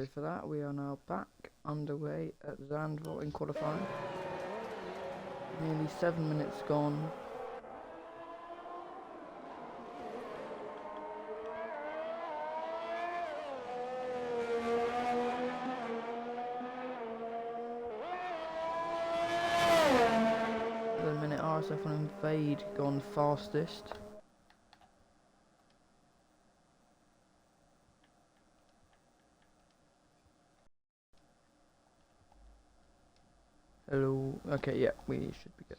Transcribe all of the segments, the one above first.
For that, we are now back underway at Zandvoort in qualifying. Nearly 7 minutes gone. The minute RSF1 Invade gone fastest. Hello. Okay, yeah, we should be good.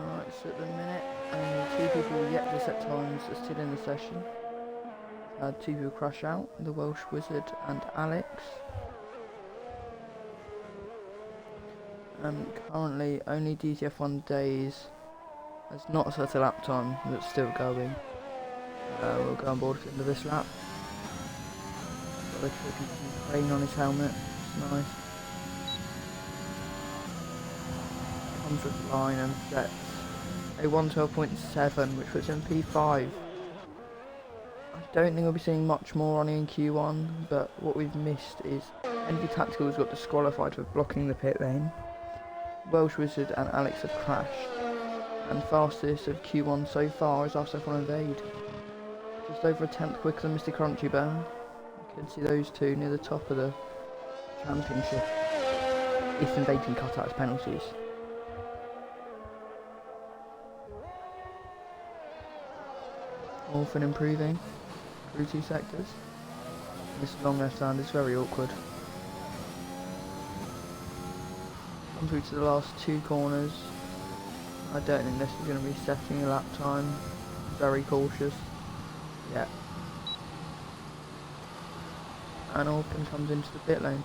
Alright, so at the minute, only 2 people yet to set times are still in the session. Had 2 people crash out, the Welsh Wizard and Alex. Currently, only DTF1 Days has not set a lap time, but still going. We'll go on board at the end of this lap. Got a tricky crane on his helmet, it's nice. Comes with the line and sets a 112.7, which puts him P5. I don't think we'll be seeing much more on in Q1, but what we've missed is Envy Tacticals got disqualified for blocking the pit lane. Welsh Wizard and Alex have crashed, and fastest of Q1 so far is RSF1 Invade. Just over a tenth quicker than Mr. Crunchy Bear. You can see those two near the top of the championship, if Invade can cut out his penalties. Orphan improving through 2 sectors. This long left hand is very awkward. Come through to the last 2 corners. I don't think this is going to be setting a lap time. Very cautious. Yeah. And Orphan comes into the pit lane.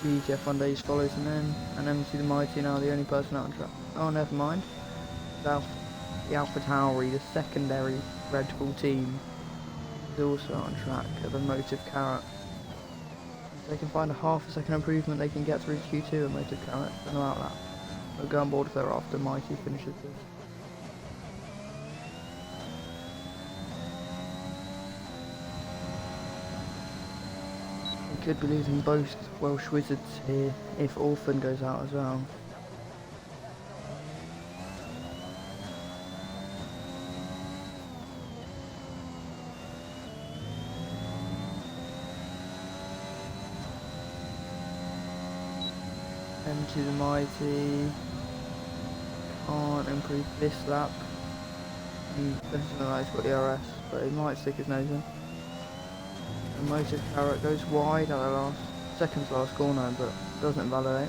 DTF1 Days follows him in, and MC the Mighty now the only person out on track. Oh, never mind. The Alpha Tauri, the secondary Red Bull team, is also on track at the Motive Carrot. If they can find a half a second improvement, they can get through Q2 at Motive Carrot and no outlap. They'll go on board if they're after Mighty finishes this. Could be losing both Welsh Wizards here if Orphan goes out as well. Empty the Mighty can't improve this lap. He doesn't know he's got the RS, but he might stick his nose in. The Motive Carrot goes wide at the second last corner, but doesn't invalidate.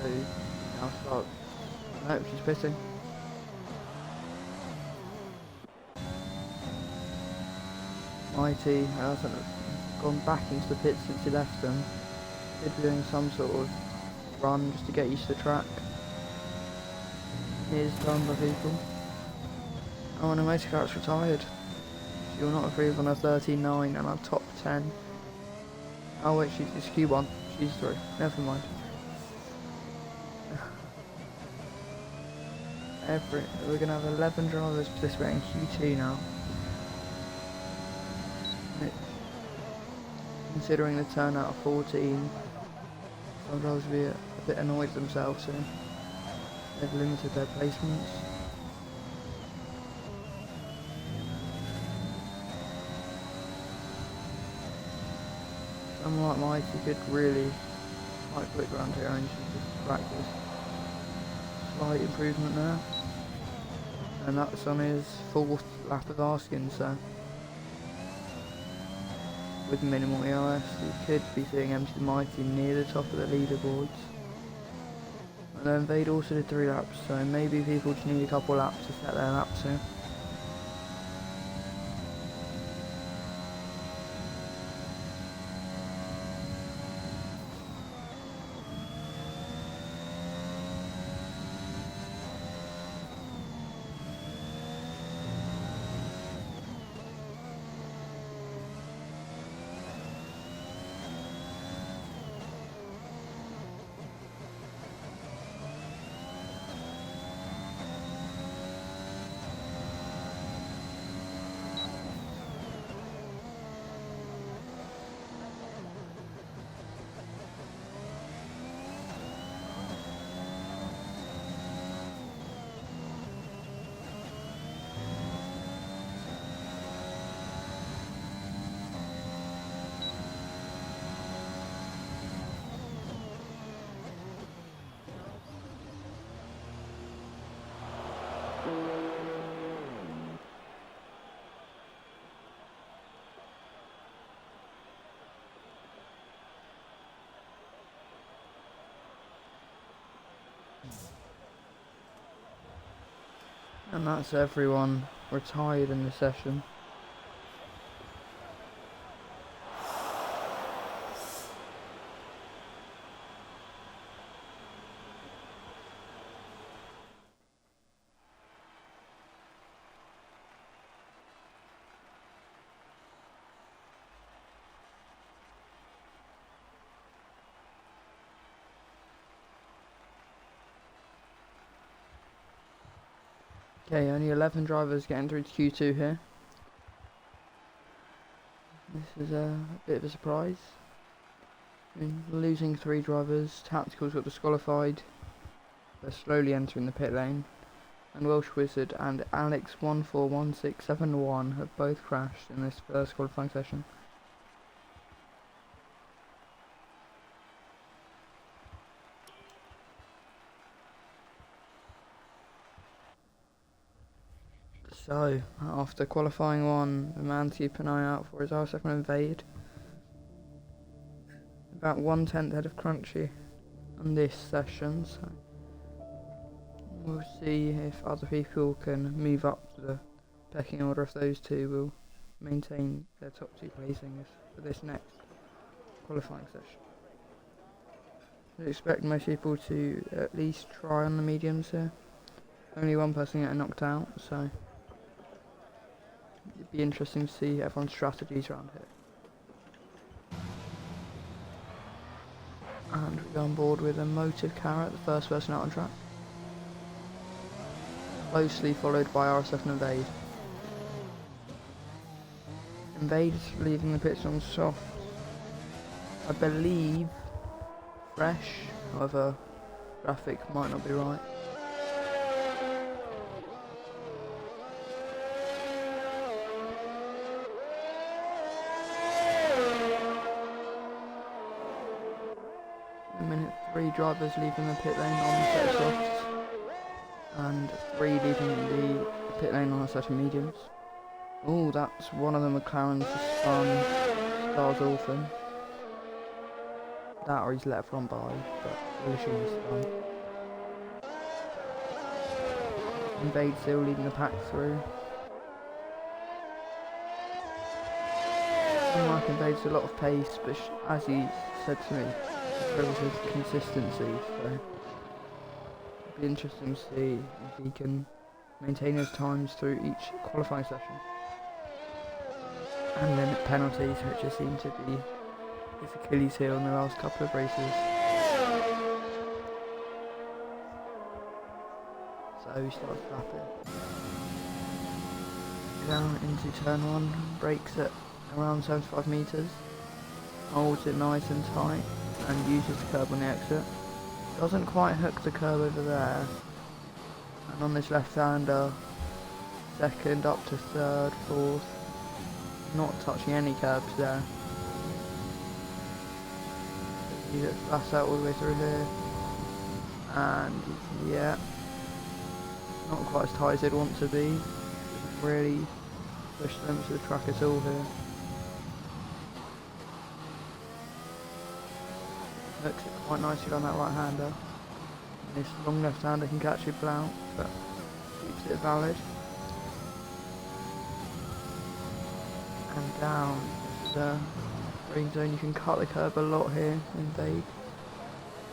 So now start. Nope, she's pitting. Mighty hasn't gone back into the pit since he left them. Could be doing some sort of run just to get used to the track. Here's done by people. Oh, and the Motive Carrot's retired. She will not approve on a 13.9 and our top 10. Oh wait, it's Q1. She's through. Never mind. We're going to have 11 drivers participating in Q2 now. Considering the turnout of 14, some drivers will be a bit annoyed themselves, so they've limited their placements. Someone like Mighty could really quite quick around here and just practice. Slight improvement there. And that's on his 4th lap of asking, so with minimal ERS, you could be seeing MC the Mighty near the top of the leaderboards. And then they'd also did 3 laps, so maybe people just need a couple laps to set their laps in. And that's everyone retired in the session. Okay, only 11 drivers getting through to Q2 here. This is a bit of a surprise. I mean, losing 3 drivers, Tacticals got disqualified. They're slowly entering the pit lane. And Welsh Wizard and Alex141671 have both crashed in this first qualifying session. So, after qualifying 1, the man to keep an eye out for is RSF1 Invade. About 1/10 ahead of Crunchy on this session, so we'll see if other people can move up to the pecking order, if those two will maintain their top 2 placings for this next qualifying session. I expect most people to at least try on the mediums here. Only one person getting knocked out, so it'd be interesting to see everyone's strategies around here. And we go on board with a Motive Carrot, the first person out on track. Closely followed by RSF and Invade. Invade's leaving the pits on soft. I believe fresh, however graphic might not be right. Minute 3 drivers leaving the pit lane on the set of softs, and 3 leaving the pit lane on a set of mediums. Oh, that's one of the McLarens to spun Stars Orphan. That or he's let everyone by, but we'll assume he's spun. Invade still leading the pack through. Unlike Invade's a lot of pace, but as he said to me, relative consistency, so it'll be interesting to see if he can maintain his times through each qualifying session and limit penalties, which just seem to be his Achilles heel in the last couple of races. So he starts flapping down into turn 1, brakes at around 75 metres, holds it nice and tight and uses the curb on the exit. Doesn't quite hook the curb over there, and on this left-hander, second up to third, fourth, not touching any curbs there. He looks flat out all the way through here, and yeah, not quite as tight as he'd want to be. Doesn't really push them to the track at all here. hooks it quite nicely on that right hander. This long left hander can catch it out, but keeps it valid. And down. This is a green zone. You can cut the curb a lot here in Vague.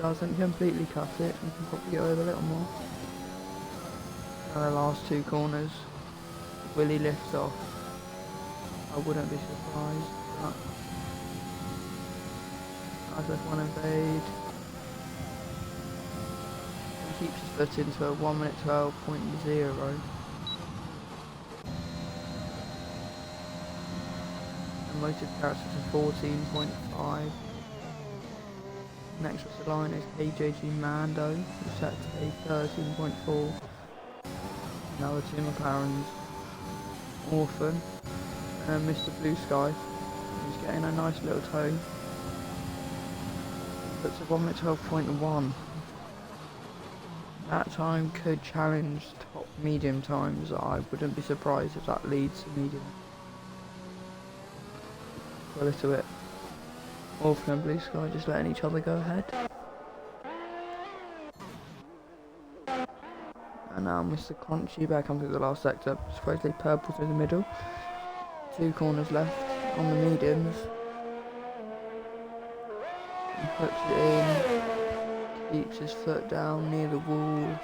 Doesn't completely cut it. You can probably go over a little more. And the last two corners, will he lift off? I wouldn't be surprised. But RSF1 invade. He keeps his foot into a 1 minute 12.0. And motive characters to 14.5. Next up the line is KJG Mando, who's set to a 13.4. Now the two McLarens, Orphan and Mr. Blue Sky, who's getting a nice little tone. Puts a 1 minute 12.1. That time could challenge top medium times. I wouldn't be surprised if that leads to medium. For a little bit. Orphan and Blue Sky just letting each other go ahead. And now Mr. Crunchy Bear comes through the last sector, supposedly purple through the middle. Two corners left on the mediums. He puts it in, keeps his foot down near the wall.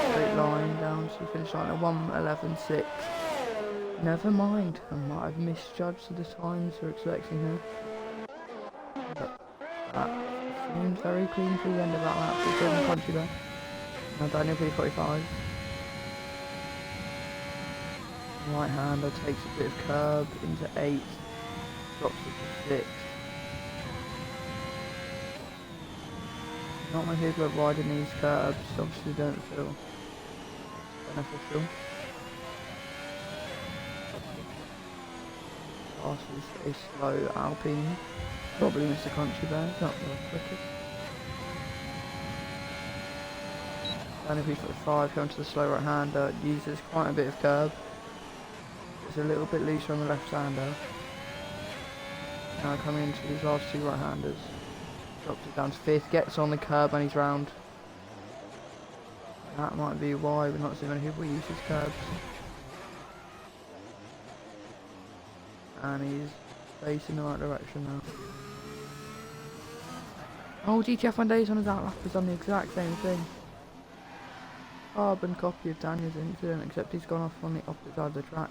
Straight line down to the finish line at 1:11.6. Never mind, I might have misjudged the times we're expecting here. But that seems very clean for the end of that lap. It's Mr. Crunchy Bear. Now Daniel P45. Right hander takes a bit of curb into 8, drops it to 6. Not many people are riding these curbs, obviously don't feel beneficial. Passes a slow Alpine, probably Mr. Crunchy Bear, not the quickest. Daniel P45 coming to the slow right hander, uses quite a bit of curb. It's a little bit looser on the left hander. Now coming into these last two right handers. Drops it down to 5th, gets on the curb and he's round. That might be why we're not seeing many people use his curbs. And he's facing the right direction now. Oh, GTF1 Days on his outlap has done the exact same thing. Carbon copy of Daniel's incident, except he's gone off on the opposite side of the track.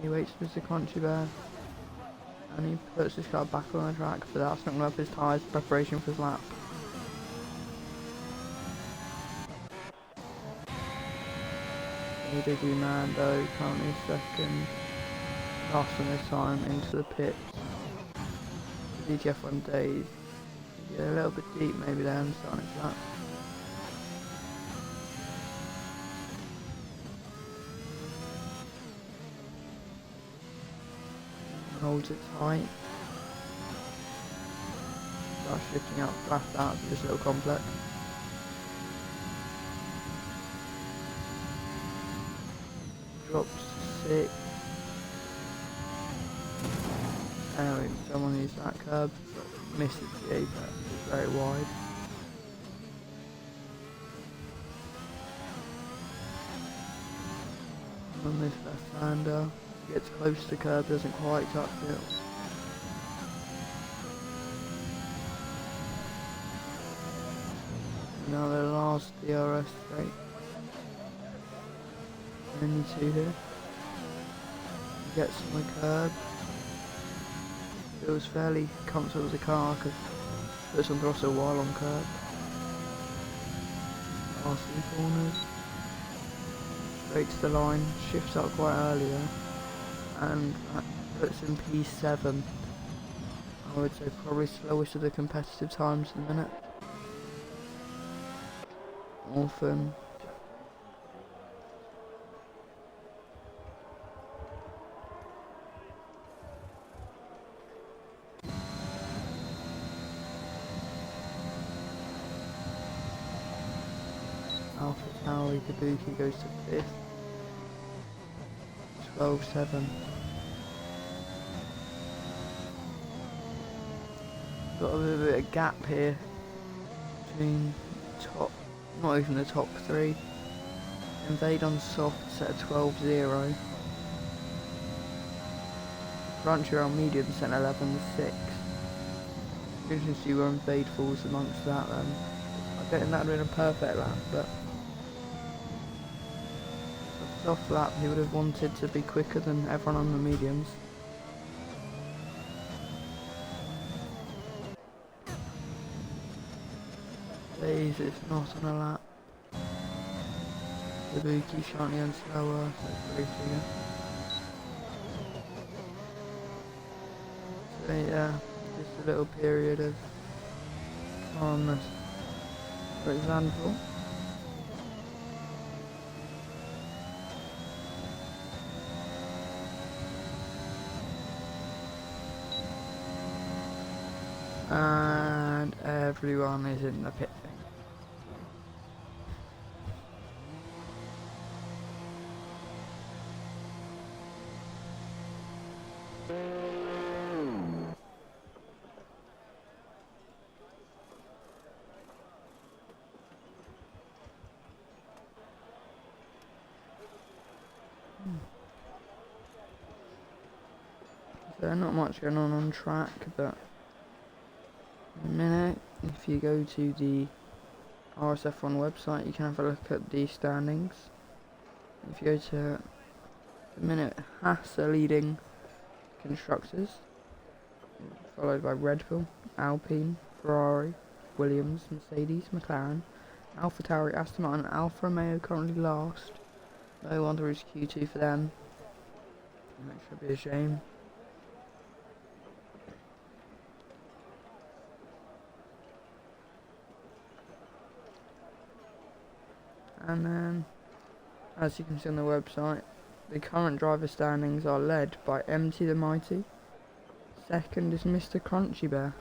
He waits for Mr. Crunchy Bear and he puts his car back on the track, but that's not going to up his tyres in preparation for his lap. KJG Mando currently second, last on this time into the pits. GTF1 Days, yeah, a little bit deep maybe there and starting his lap. Holds it tight. Starts shifting out fast out to this little complex. Drops to 6. Anyway, someone used that curb, but missed the apex. It's very wide. On this left hander. Gets close to the curb, doesn't quite touch it. Now the last DRS straight. Only two here. Gets on the curb. Feels fairly comfortable with the car because puts on throttle while on curb. Last two corners. Straight to the line, shifts up quite early there. And that puts in P7. I would say probably slowest of the competitive times in a minute. Orphan. Alpha Tauri Kabuki goes to 5th. 12.7. got a little bit of gap here between top, not even the top three. Invade on soft set a 12-0. Crunchy around medium set 11-6. You can see where Invade falls amongst that then. I don't think that would have been a perfect lap, but a soft lap he would have wanted to be quicker than everyone on the mediums. Please, it's not on a lap. The Buki shanty and slower, so it's pretty figure. So yeah, just a little period of calmness for example. And everyone is in the pit thing. So not much going on track, but in a minute, if you go to the RSF1 website, you can have a look at the standings. If you go to the minute, Haas are leading constructors, followed by Red Bull, Alpine, Ferrari, Williams, Mercedes, McLaren, AlphaTauri, Aston Martin, and Alfa Romeo currently last. No wonder it's Q2 for them. That should be a shame. And then, as you can see on the website, the current driver standings are led by MT the Mighty. Second is Mr. Crunchy Bear.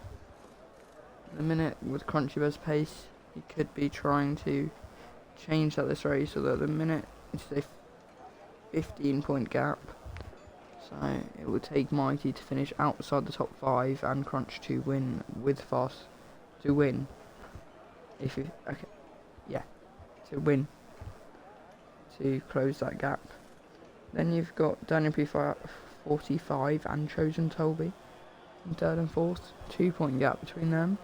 At the minute, with Crunchy Bear's pace, he could be trying to change that this race, although at the minute it's a 15-point gap. So it will take Mighty to finish outside the top 5 and Crunch to win with Fast to win. If you okay, yeah, to win to close that gap. Then you've got Daniel P45 and Chosen Tolby in third and fourth, 2-point gap between them.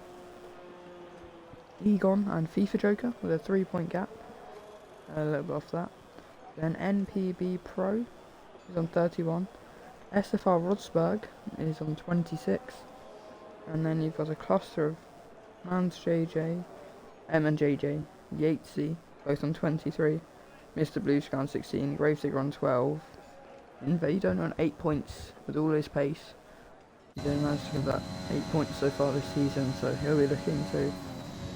Egon and FIFA Joker with a 3-point gap, a little bit off that. Then NPB Pro is on 31. SFR Rodsberg is on 26. And then you've got a cluster of Mans JJ, M and JJ, Yatesy, both on 23. Mr. Blue Sky on 16, Gravedigger on 12. Invader on 8 points with all his pace. He's only managed to get that 8 points so far this season, so he'll be looking to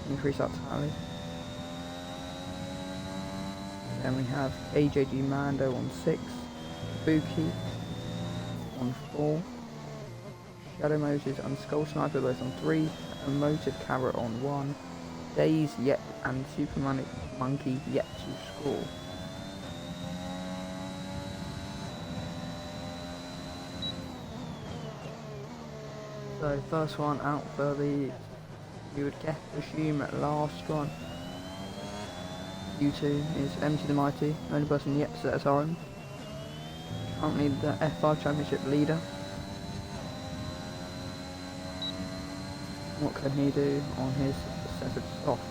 increase that tally. Then we have AJG Mando on 6, Buki on 4, Shadow Moses and Skull Sniper both on 3, Emotive Carrot on 1, Days yet and Superman Monkey yet to score. So first one out for the, you would assume last one. U2 is MT the Mighty, only person yet to set a time. Currently the F5 Championship leader. What can he do on his set of softs?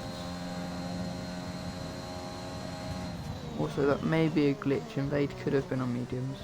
Also, that may be a glitch. Invade could have been on mediums.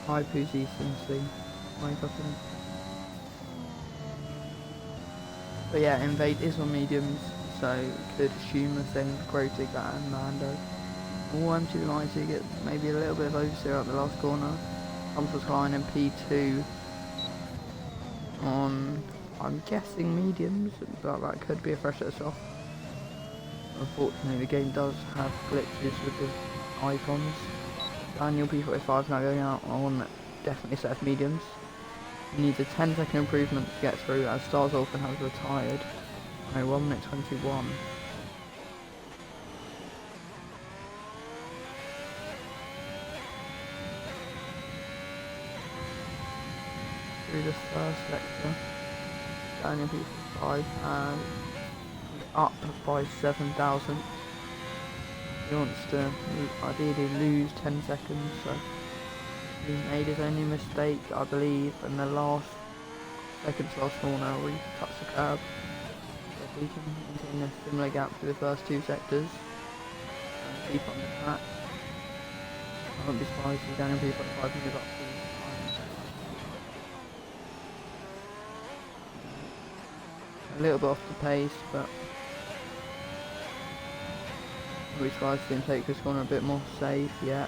high recency, wake up in. But yeah, Invade is on mediums, so you could assume the same with Grove Digger and Mando. All empty the Mighty get maybe a little bit of oversteer at the last corner. Comes with Klein and P2 on, I'm guessing mediums, but that could be a fresh set of soft. Unfortunately, the game does have glitches with the icons. Daniel P45 now going out on definitely set of mediums. He needs a 10-second improvement to get through, as Stars Orphan has retired on a 1 minute 21. Through the first sector, Daniel P45 and up by 7,000. He wants to ideally lose 10 seconds, so he made his only mistake, I believe, in the last last corner where he touched the curb. If we can maintain a similar gap to the first two sectors and keep on the track, I wouldn't be surprised if Daniel P45 move up to a little bit off the pace, but we try to see him take this corner a bit more safe. Yeah,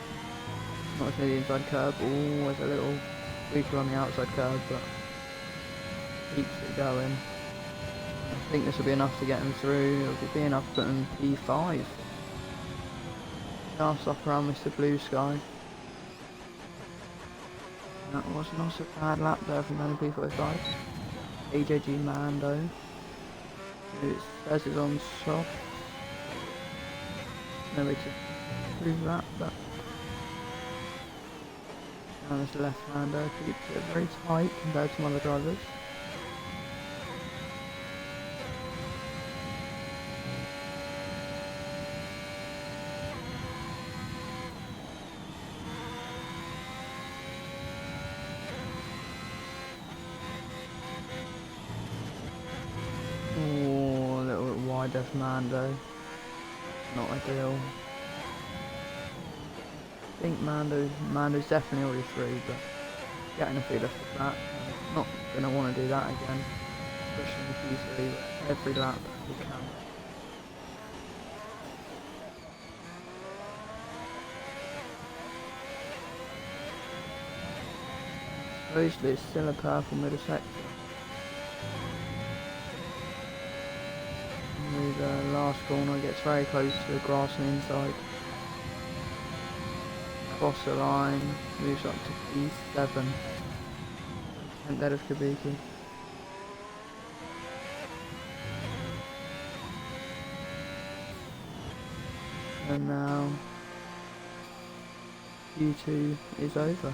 not as near the inside curb. Always a little weaker on the outside curb, but keeps it going. I think this will be enough to get him through. It'll be enough to put him P5. Just up around Mr. Blue Sky. That was not a bad lap there from Daniel P45. AJG Mando, who it says is on soft. No way to prove that, but now this left-hander keeps it very tight compared to some other drivers. Oh, a little bit wide of Mando. Not ideal. I think Mando's definitely already through, but getting a feeler for that. Not gonna want to do that again, especially in Q3. But every lap will count. Supposedly it's still a purple middle sector. The last corner gets very close to the grass on the inside. Cross the line, moves up to P7. And that is Kabuki. And now Q2 is over.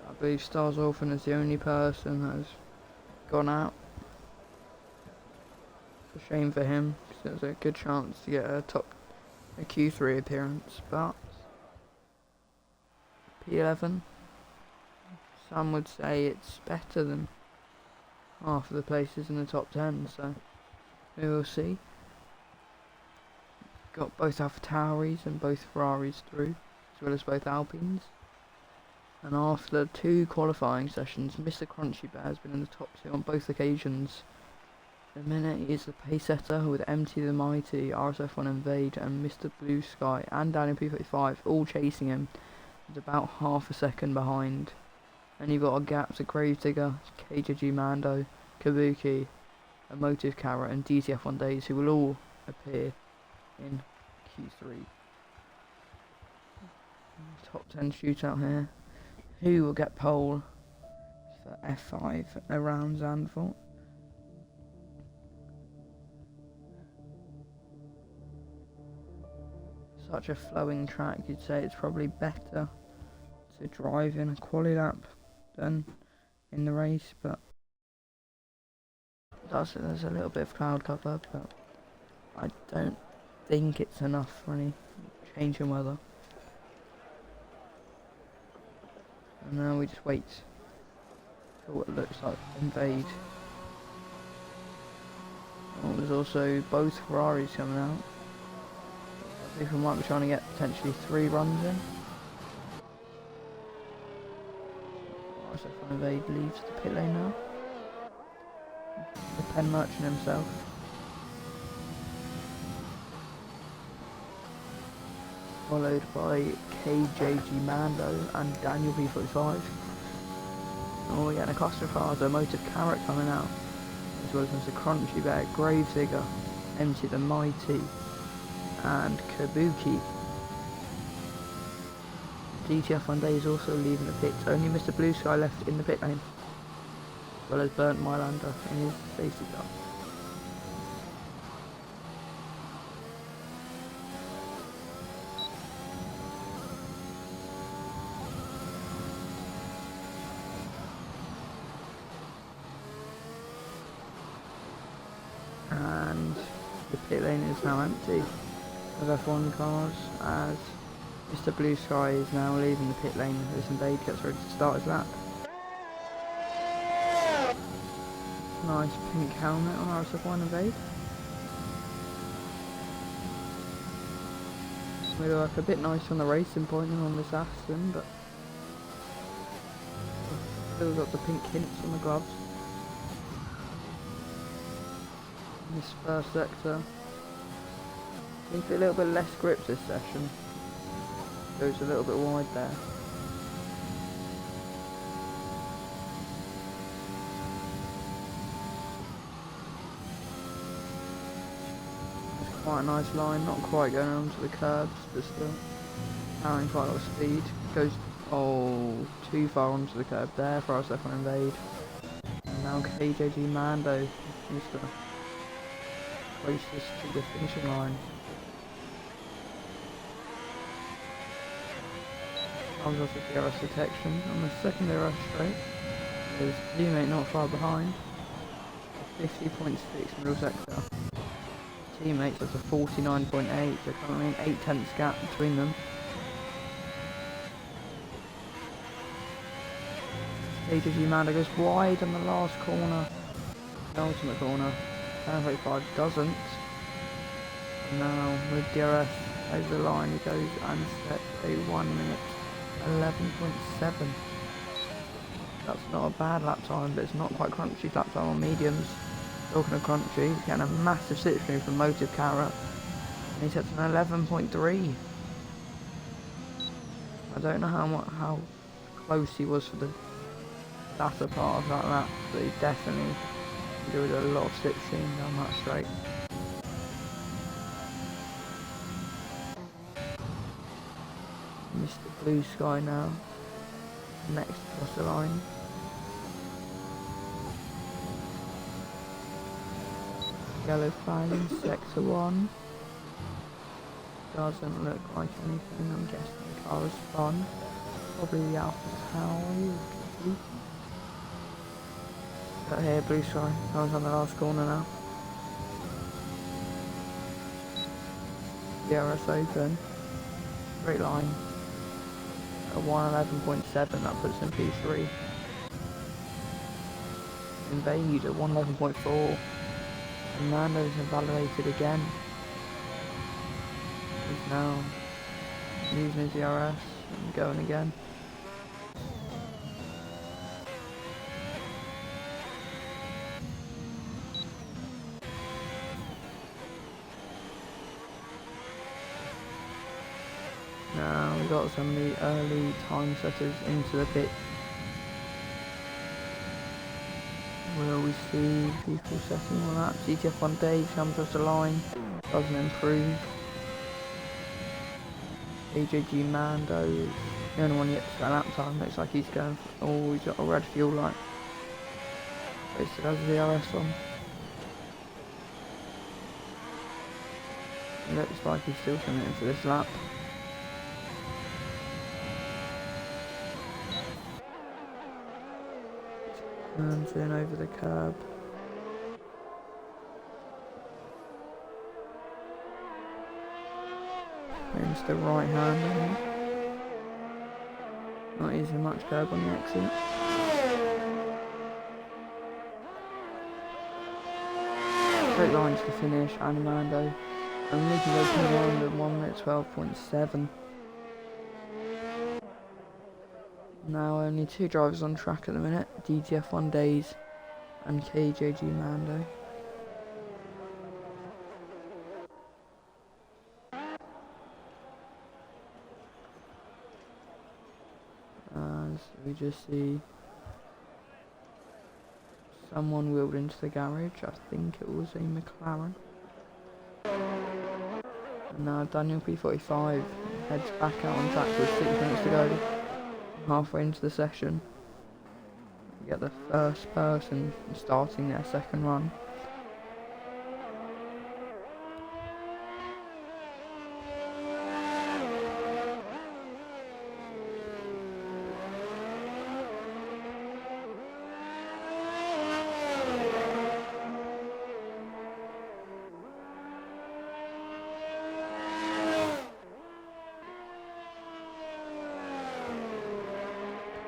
I believe Stars Orphan is the only person that has gone out. It's a shame for him, because there's a good chance to get a Q3 appearance, but P11, some would say it's better than half of the places in the top 10, so we will see. Got both AlphaTauris and both Ferraris through, as well as both Alpines. And after 2 qualifying sessions, Mr. Crunchy Bear has been in the top 2 on both occasions. The minute he is the pace setter with MT the Mighty, RSF1 Invade, and Mr. Blue Sky and Daniel P45 all chasing him. He's about half a second behind. And you've got a gap to Grave Digger, KJG Mando, Kabuki, Emotive Carrot, and DTF1 Days, who will all appear in Q3. Top 10 shootout here. Who will get pole for F5 around Zandvoort? Such a flowing track, you'd say it's probably better to drive in a quali lap than in the race, but there's a little bit of cloud cover, but I don't think it's enough for any change in weather. And now we just wait for what looks like Invade. Oh, there's also both Ferraris coming out. People might be trying to get potentially 3 runs in. RSF1 Invade leaves the pit lane now. The pen merchant himself. Followed by KJG Mando and Daniel P45. Oh, we're getting a cluster of cars, a Motive Carrot coming out, as well as Mr. Crunchy Bear, Gravedigger, MC the Mighty, and Kabuki. DTF1 Day is also leaving the pits, only Mr. Blue Sky left in the pit lane, as well as Burnt Mylander in his safety car. And the pit lane is now empty of F1 cars, as Mr. Blue Sky is now leaving the pit lane as Invade gets ready to start his lap. Nice pink helmet on RSF1 Invade. We look a bit nice on the racing point and on this Aston, but still got the pink hints on the gloves. This first sector seems to be a little bit less grip this session. Goes a little bit wide there. It's quite a nice line, not quite going onto the curbs, but still carrying quite a lot of speed. Goes too far onto the curb there for RSF1 Invade. And now KJG Mando is the closest to the finishing line. Comes off the DRS detection on the second DRS straight. His teammate not far behind. 50.6 middle sector. Teammates at a 49.8, so currently an 8/10 gap between them. KJG Mando goes wide on the last corner. The ultimate corner. 10.5 doesn't. And now with DRS over the line, he goes and sets a 1 minute 11.7. That's not a bad lap time, but it's not quite Crunchy's lap time on mediums. Talking of Crunchy, he's getting a massive slipstream from Motive Carrot, and he sets an 11.3. I don't know how close he was for the latter part of that lap, but he definitely enjoyed a lot of slipstream down that straight. Mr. Blue Sky now, next across the line. Yellow flag in sector 1. Doesn't look like anything, I'm guessing the car is spun. Probably the Alpha Tauri. But here, Blue Sky comes on the last corner now. DRS open. Straight line. A 111.7, that puts him P3. Invade at 111.4. And Mando's invalidated again. He's now using his DRS and going again. Now we've got some of the early time setters into the pit. Will we see people setting all that? DTF1 Day comes off the line, doesn't improve. AJG Mando is the only one yet to set lap time. Looks like he's going for, he's got a red fuel light. But he still has the DRS on. It looks like he's still committed for this lap. Turns in over the curb. Into the right hand on him. Not using much curb on the exit. Straight line to the finish, and Mando. And we can go to the 1 minute 12.7. Now only 2 drivers on track at the minute, DTF1 Days and KJG Mando. As we just see someone wheeled into the garage, I think it was a McLaren. And now Daniel P45 heads back out on track with 6 minutes to go, halfway into the session. We get the first person starting their second run.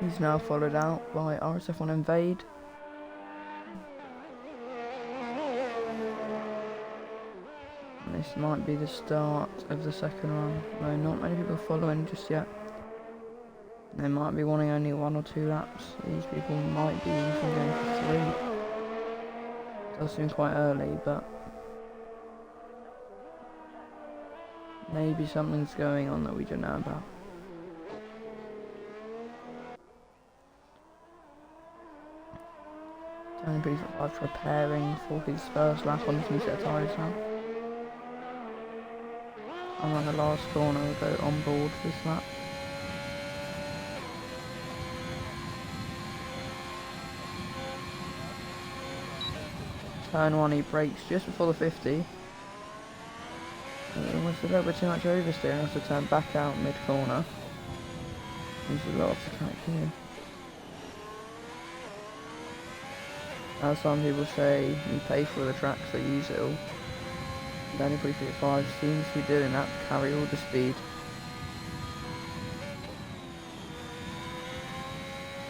He's now followed out by RSF1 Invade. And this might be the start of the second run. No, not many people following just yet. They might be wanting only 1 or 2 laps. These people might be even going for 3. It does seem quite early, but maybe something's going on that we don't know about. Tony P45 preparing for his first lap on his new set of tyres now. I'm on the last corner, we'll go on board this lap. Turn 1, he brakes just before the 50. It was a little bit too much oversteer, and has to turn back out mid-corner. There's a lot to track here. As some people say, you pay for the track, so use it all. Daniel 335 seems to be doing that to carry all the speed.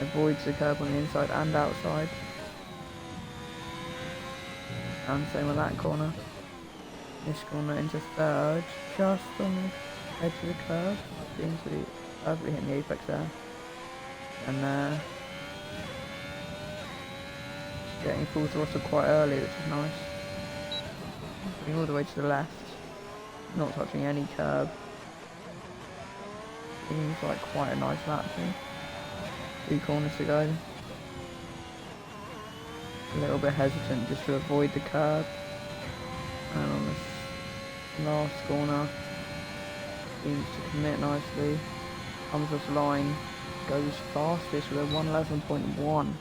Avoids the curb on the inside and outside. And same with that corner. This corner into third, just on the edge of the curb. Seems to be perfectly hitting the apex there. And getting full throttle quite early, which is nice. Going all the way to the left, not touching any curb. Seems like quite a nice lap thing. 2 corners to go. A little bit hesitant just to avoid the curb. And on this last corner, seems to commit nicely. Comes off the line, goes fastest with a 111.1.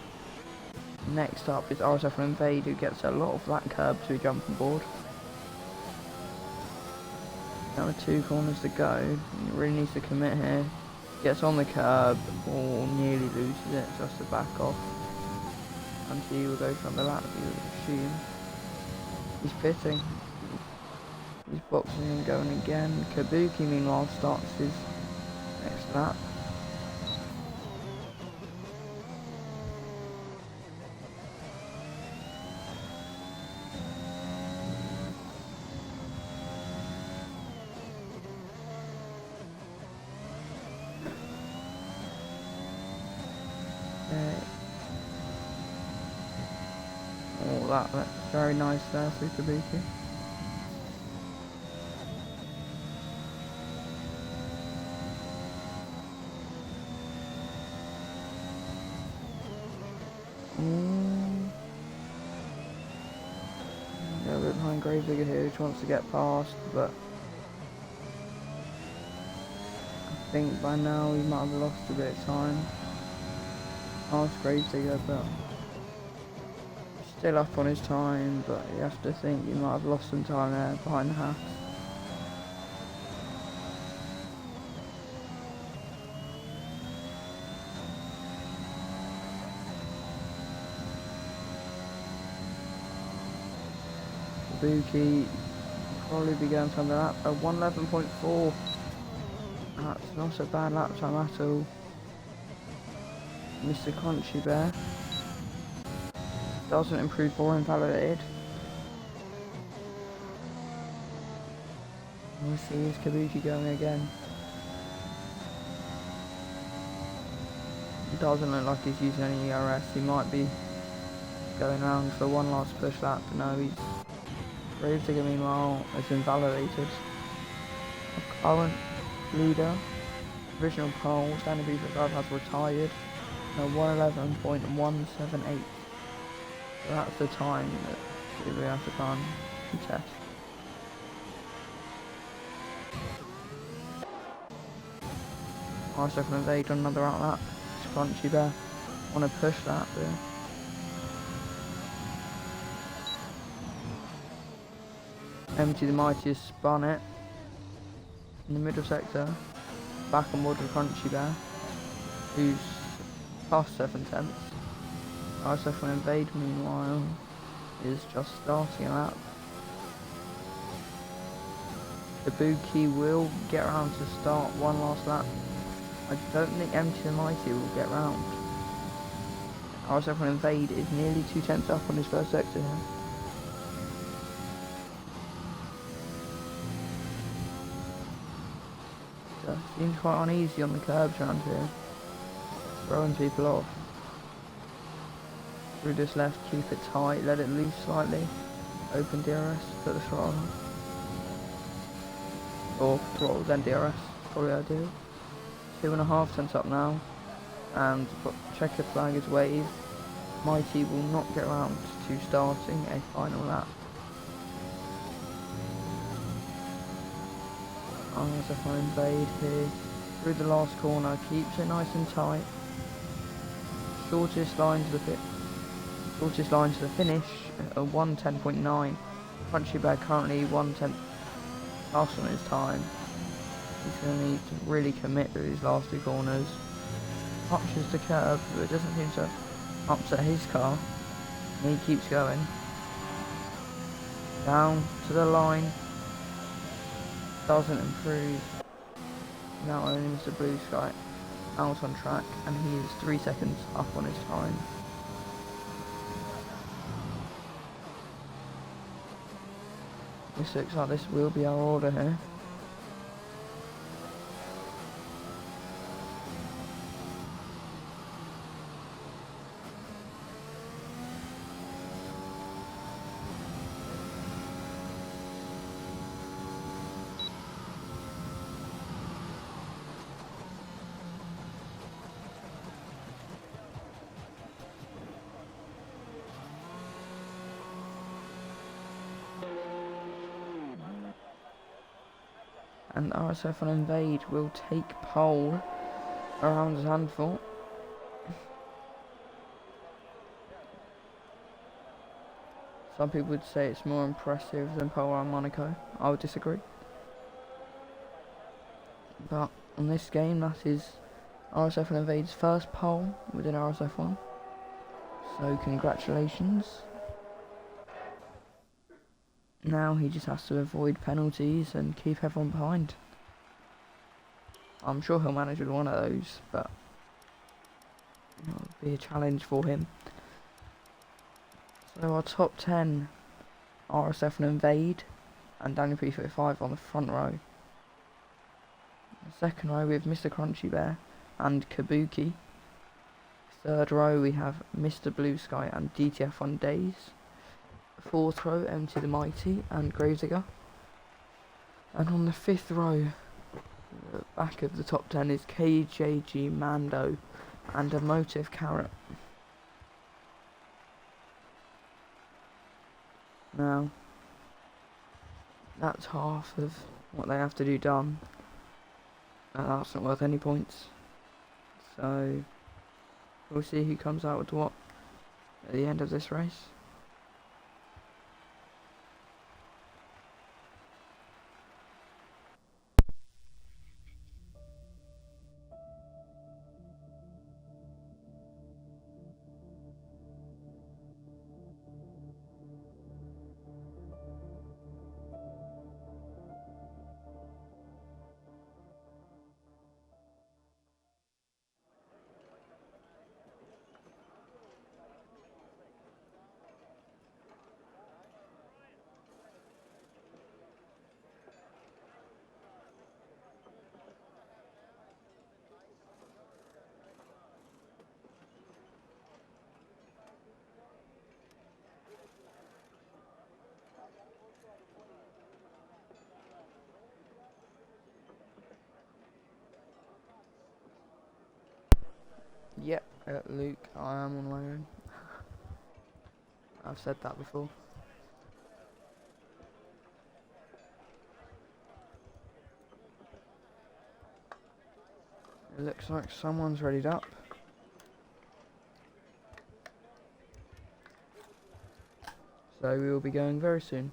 Next up is RSF1 Invade, who gets a lot of that curb to jump on board. Now with 2 corners to go, he really needs to commit here. Gets on the curb, or nearly loses it, just to back off. And he will go from the lap, you would assume. He's pitting. He's boxing and going again. Kabuki meanwhile starts his next lap. Oh, that's very nice there, Kabuki. A bit behind Gravedigger here, which wants to get past, but I think by now he might have lost a bit of time. Past Gravedigger, but still up on his time, but you have to think he might have lost some time there behind the house. Kabuki probably be going from the lap at 111.4. That's not a bad lap time at all. Mr. Crunchy Bear doesn't improve or invalidated. We'll see, is Kabuki going again? It doesn't look like he's using any ERS. He might be going around for one last push lap, but no, he's Gravedigger meanwhile has been validated. Our current leader, original pole, standing B55 has retired. 111.178. So that's the time that we have to try and contest. RSF and Invade on another outlap. It's Crunchy Bear on a push that there. Empty the Mighty has spun it in the middle sector. Back on board with Crunchy Bear, who's past 7 tenths. RSF and Invade meanwhile is just starting a lap. The Kabuki will get around to start one last lap. I don't think Empty the Mighty will get round. RSF and Invade is nearly 2 tenths up on his first sector here. Seems quite uneasy on the curbs around here, throwing people off. Through this left, keep it tight, let it loose slightly, open DRS, put the throttle on. Or throttle then DRS, probably ideal. 2.5 tenths up now, and checkered flag is waved. Mighty will not get round to starting a final lap. RSF and Invade here through the last corner, keeps it nice and tight. Shortest line to the finish, 1:10.9. Crunchy Bear currently 1/10 last on his time. He's going to need to really commit to these last 2 corners. Touches the curb, but it doesn't seem to upset his car. And he keeps going. Down to the line. Doesn't improve. Now only Mr. Blue Sky out on track, and he is 3 seconds up on his time. This looks like this will be our order here. And RSF and Invade will take pole around Zandvoort. Some people would say it's more impressive than pole around Monaco. I would disagree. But on this game, that is RSF and Invade's first pole within RSF1. So congratulations. Now he just has to avoid penalties and keep everyone behind. I'm sure he'll manage with one of those, but it'll be a challenge for him. So our top 10, RSF and Invade, and Daniel P35 on the front row. The second row we have Mr. Crunchy Bear and Kabuki. Third row we have Mr. Blue Sky and DTF on Days. Fourth row, Empty the Mighty and Gravedigger. And on the fifth row, the back of the top 10 is KJG Mando and Emotive Carrot. Now, that's half of what they have to do done. And that's not worth any points. So, we'll see who comes out with what at the end of this race. Yep, Luke, I am on my own. I've said that before. It looks like someone's readied up. So we will be going very soon.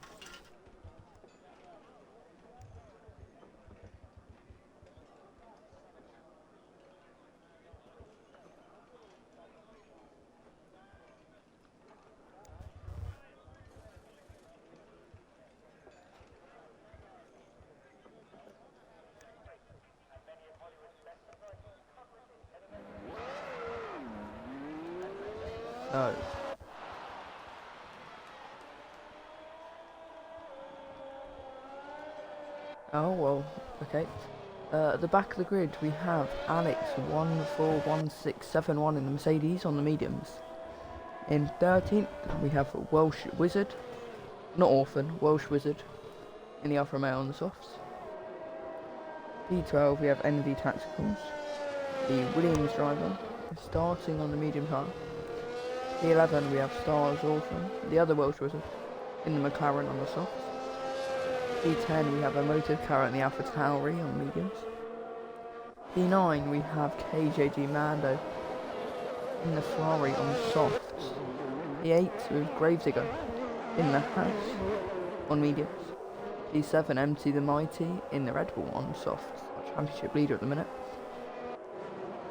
So oh well, okay. At the back of the grid we have Alex 141671 in the Mercedes on the mediums. In 13th we have Welsh Wizard, not Orphan, Welsh Wizard in the Alfa Romeo on the softs. P12 we have NV Tacticals, the Williams driver starting on the medium car. P11 we have Stars Orphan, the other Welsh Wizard in the McLaren on the softs. P10 we have a motive car in the Alpha Tauri on mediums. P9 we have KJG Mando in the Ferrari on softs. P8 with Gravedigger in the House on mediums. P7 MC the Mighty in the Red Bull on softs, our championship leader at the minute.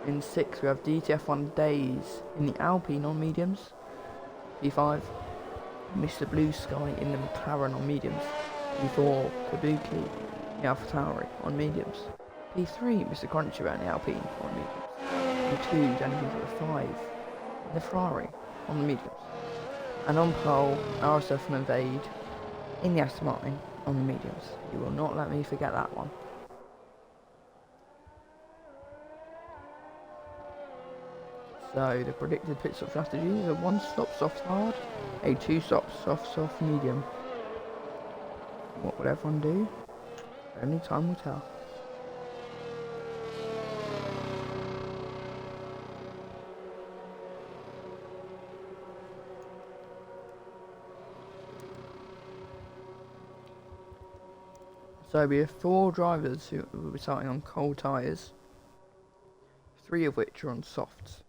In 6 we have DTF1 Days in the Alpine on mediums. P5 Mr. Blue Sky in the McLaren on mediums. P4 Kabuki, the Alpha Tauri on mediums. P3 Mr. Cruncher and the Alpine on mediums. P2 Danny P5 in the Ferrari on the mediums. And on pole RSF1 Invade in the Aston Martin on the mediums. You will not let me forget that one. So the predicted pit stop strategy is a 1-stop soft hard, a 2-stop soft medium. What would everyone do? Only time will tell. So we have 4 drivers who will be starting on cold tyres, 3 of which are on softs.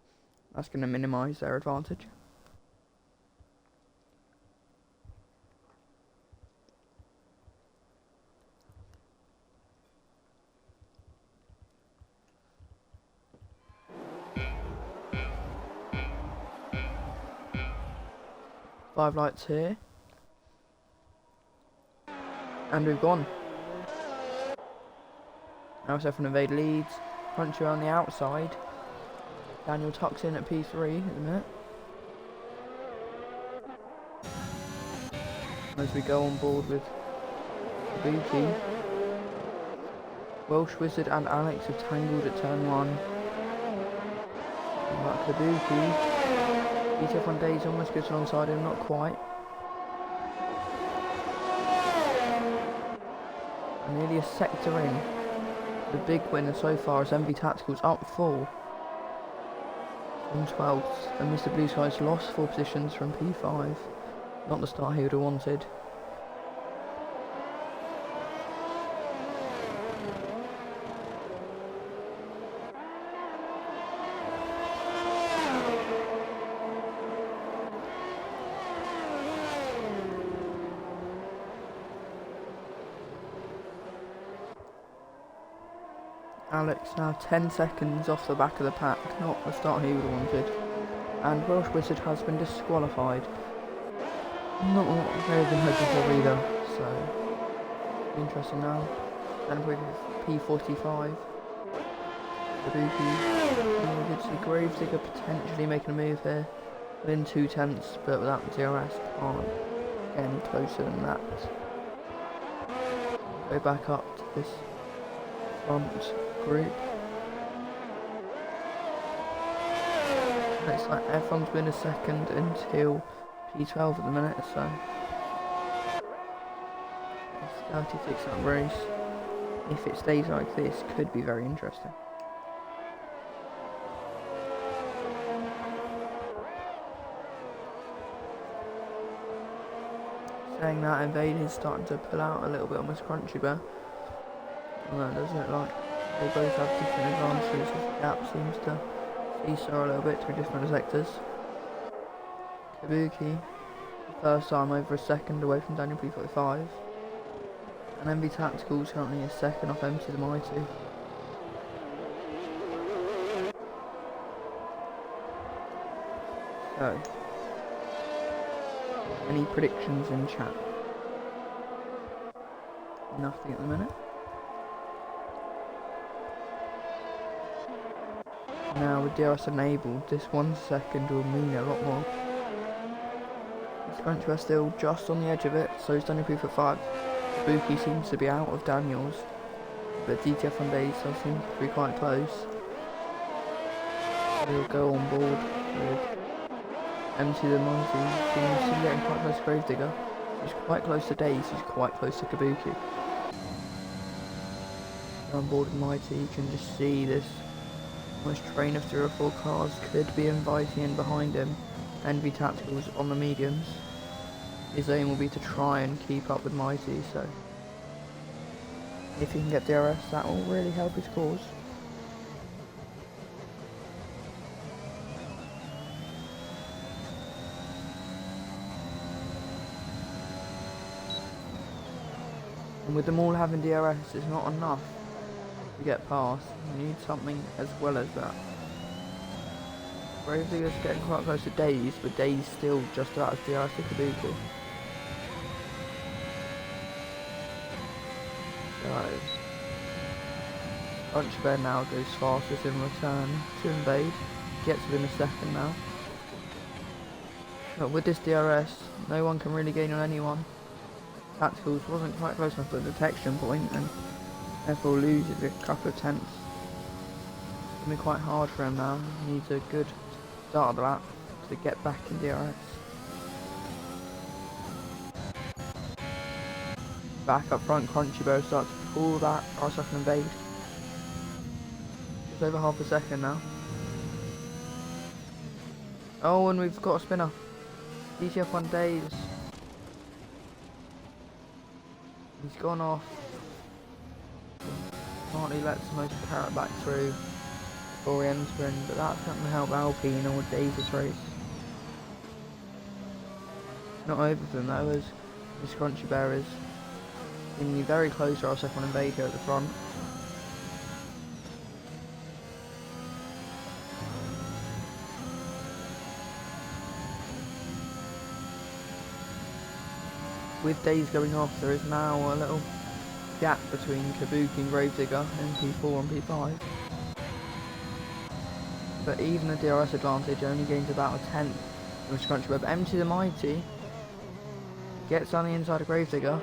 That's going to minimise their advantage. Five lights here. And we've gone. RSF1 Invade leads. Crunchy on the outside. Daniel tucks in at P3 at the minute. As we go on board with Kabuki. Welsh Wizard and Alex have tangled at turn 1. But Kabuki. DTF1 Days almost gets alongside him, not quite. And nearly a sector in. The big winner so far is MV Tacticals up 4 from 12th, and Mr. Blue Sky's lost 4 positions from P5. Not the start he would have wanted. Alex now 10 seconds off the back of the pack, not the start he would have wanted. And Welsh Wizard has been disqualified. Not what they've been hoping for either, so interesting now. Then with P45. Kabuki. We could see Gravedigger potentially making a move here. Within 2 tenths, but without the DRS can't get any closer than that. Go back up to this front group. Looks like everyone's been a second until P12 at the minute, so it's 36 lap race. If it stays like this, could be very interesting. Saying that, Invade is starting to pull out a little bit on this Crunchy Bear. And that does look like they both have different advantages as the gap seems to seesaw a little bit through different sectors. Kabuki, first time over a second away from Daniel P45. And MV Tactical's currently a second off MC the Mighty. So, any predictions in chat? Nothing at the minute. Now with DRS enabled, this 1 second will mean a lot more. This Crunch Bear still just on the edge of it, so is Daniel P45. Kabuki seems to be out of Daniel's, but DTF on Days does seem to be quite close. He'll go on board with MC the Mighty, seems to be getting quite close to Gravedigger. He's quite close to Days, he's quite close to Kabuki. On board with Mighty, you can just see this almost train of 3 or 4 cars could be inviting in behind him. NV Tacticals on the mediums. His aim will be to try and keep up with Mighty, so if he can get DRS, that will really help his cause. And with them all having DRS, it's not enough to get past. You need something as well as that. Gravedigger's getting quite close to Days, but Days still just out of DRS to Kabuki. So, Crunchy Bear now goes fastest in return to Invade. Gets within a second now. But with this DRS, no one can really gain on anyone. Tacticals wasn't quite close enough to the detection point and therefore loses a couple of tenths. It's going to be quite hard for him now. He needs a good start of the lap to get back in DRS. Back up front, Crunchy Bear starts to pull that RSF and Invade. Just over half a second now. Oh, and we've got a spinner. DTF1 Days. He's gone off. Partly lets most carrot back through before he ends in, but that's not going to help Alpine or Days' race. Not over for them though, as this Crunchy Bear is seemingly very close to RSF1 Invade here at the front. With Days going off, there is now a little gap between Kabuki and Gravedigger in P4 and P5. But even the DRS advantage only gains about a tenth from Crunchy Bear. But MC the Mighty gets on the inside of Gravedigger.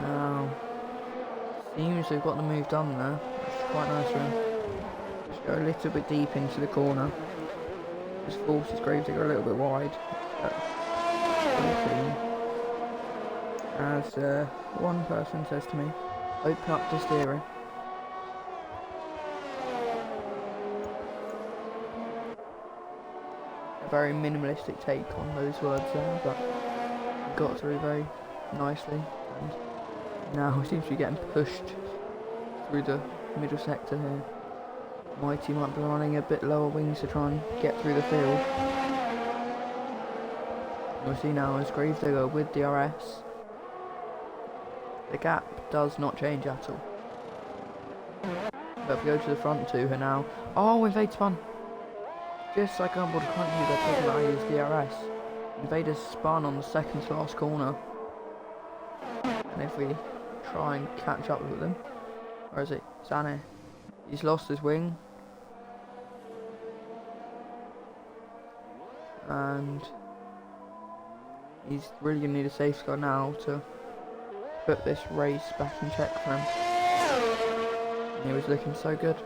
Now, seems they've got the move done there, which is quite nice for him. Just go a little bit deep into the corner. Just forces Gravedigger a little bit wide. As one person says to me, open up the steering. A very minimalistic take on those words there, but got through very nicely, and now seems to be getting pushed through the middle sector here. Mighty might be running a bit lower wings to try and get through the field. We'll see now as Gravedigger with DRS. The gap does not change at all. But if we go to the front to her now. Oh, Invade spun! Just like on board Crunchy, they're talking about his DRS. Invader spun on the second to last corner. And if we try and catch up with them. Where is he? Sane. He's lost his wing. And he's really going to need a safe car now to put this race back in check for him. And he was looking so good.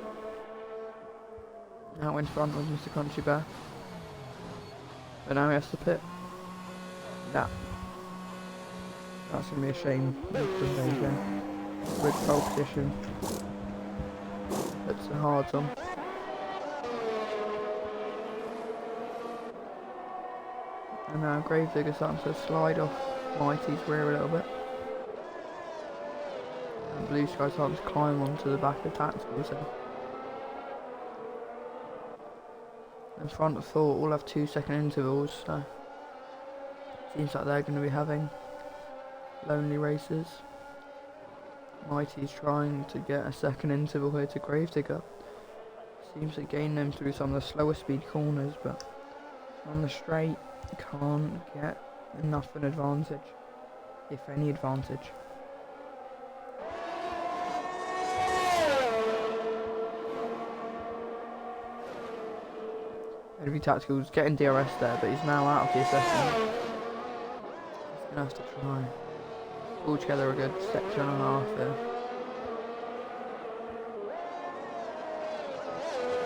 Now in front was Mr. Crunchy Bear. But now he has to pit. Yeah. That's going to be a shame with pole position. Puts the hards on. And now Gravedigger's starting to slide off Mighty's rear a little bit. And Blue Sky's starting to climb onto the back of Tacticals here. And Front of Thought all have 2-second intervals, so seems like they're going to be having lonely races. Mighty's trying to get a second interval here to Gravedigger. Seems to gain them through some of the slower speed corners, but on the straight can't get enough of an advantage, if any advantage. Enemy Tactical's getting DRS there, but he's now out of the second. He's gonna have to try. Pull together a good section and a half there.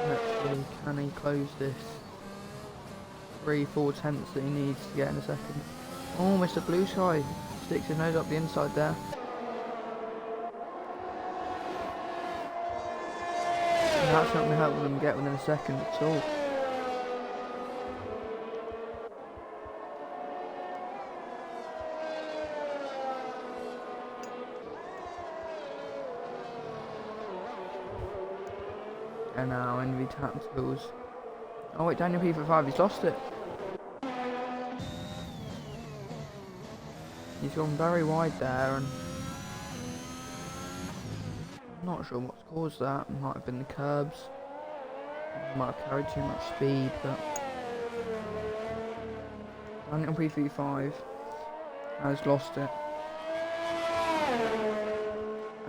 Let's see, can he close this 3-4 tenths that he needs to get in a second? Oh, Mr. Blue Sky sticks his nose up the inside there. And that's not going to help them get within a second at all. And now Envy Tacticals. Oh wait, Daniel P for 5, he's lost it. He's gone very wide there, and I'm not sure what's caused that. It might have been the curbs. He might have carried too much speed, but Daniel P for 5 has lost it.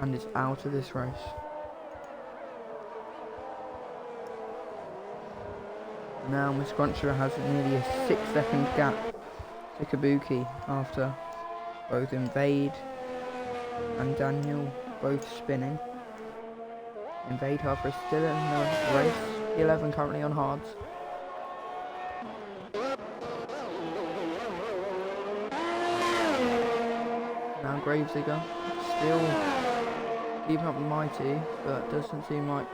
And is out of this race. Now Miss Cruncher has nearly a 6-second gap to Kabuki after both Invade and Daniel both spinning. Invade, however, is still in the race. 11 currently on hards. Now Gravedigger still keeping up with Mighty, but doesn't seem like,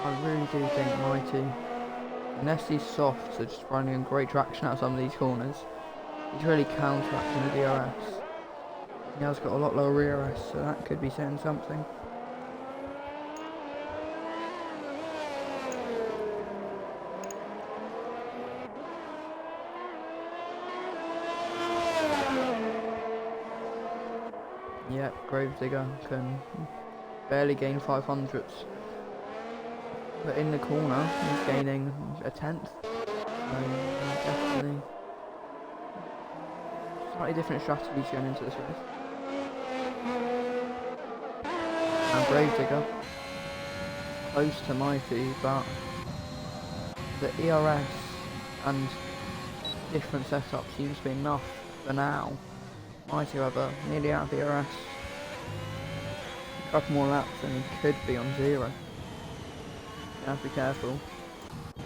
I really do think Mighty, unless these softs are just finding great traction out of some of these corners, he's really counteracting the DRS. He has got a lot lower rear S, so that could be saying something. Yep, Gravedigger can barely gain 500s. But in the corner, he's gaining a 10th. So definitely slightly different strategies going into this race. And Gravedigger close to Mighty, but the ERS and different setup seems to be enough for now. Mighty, however, nearly out of ERS. A couple more laps and he could be on 0. You have to be careful.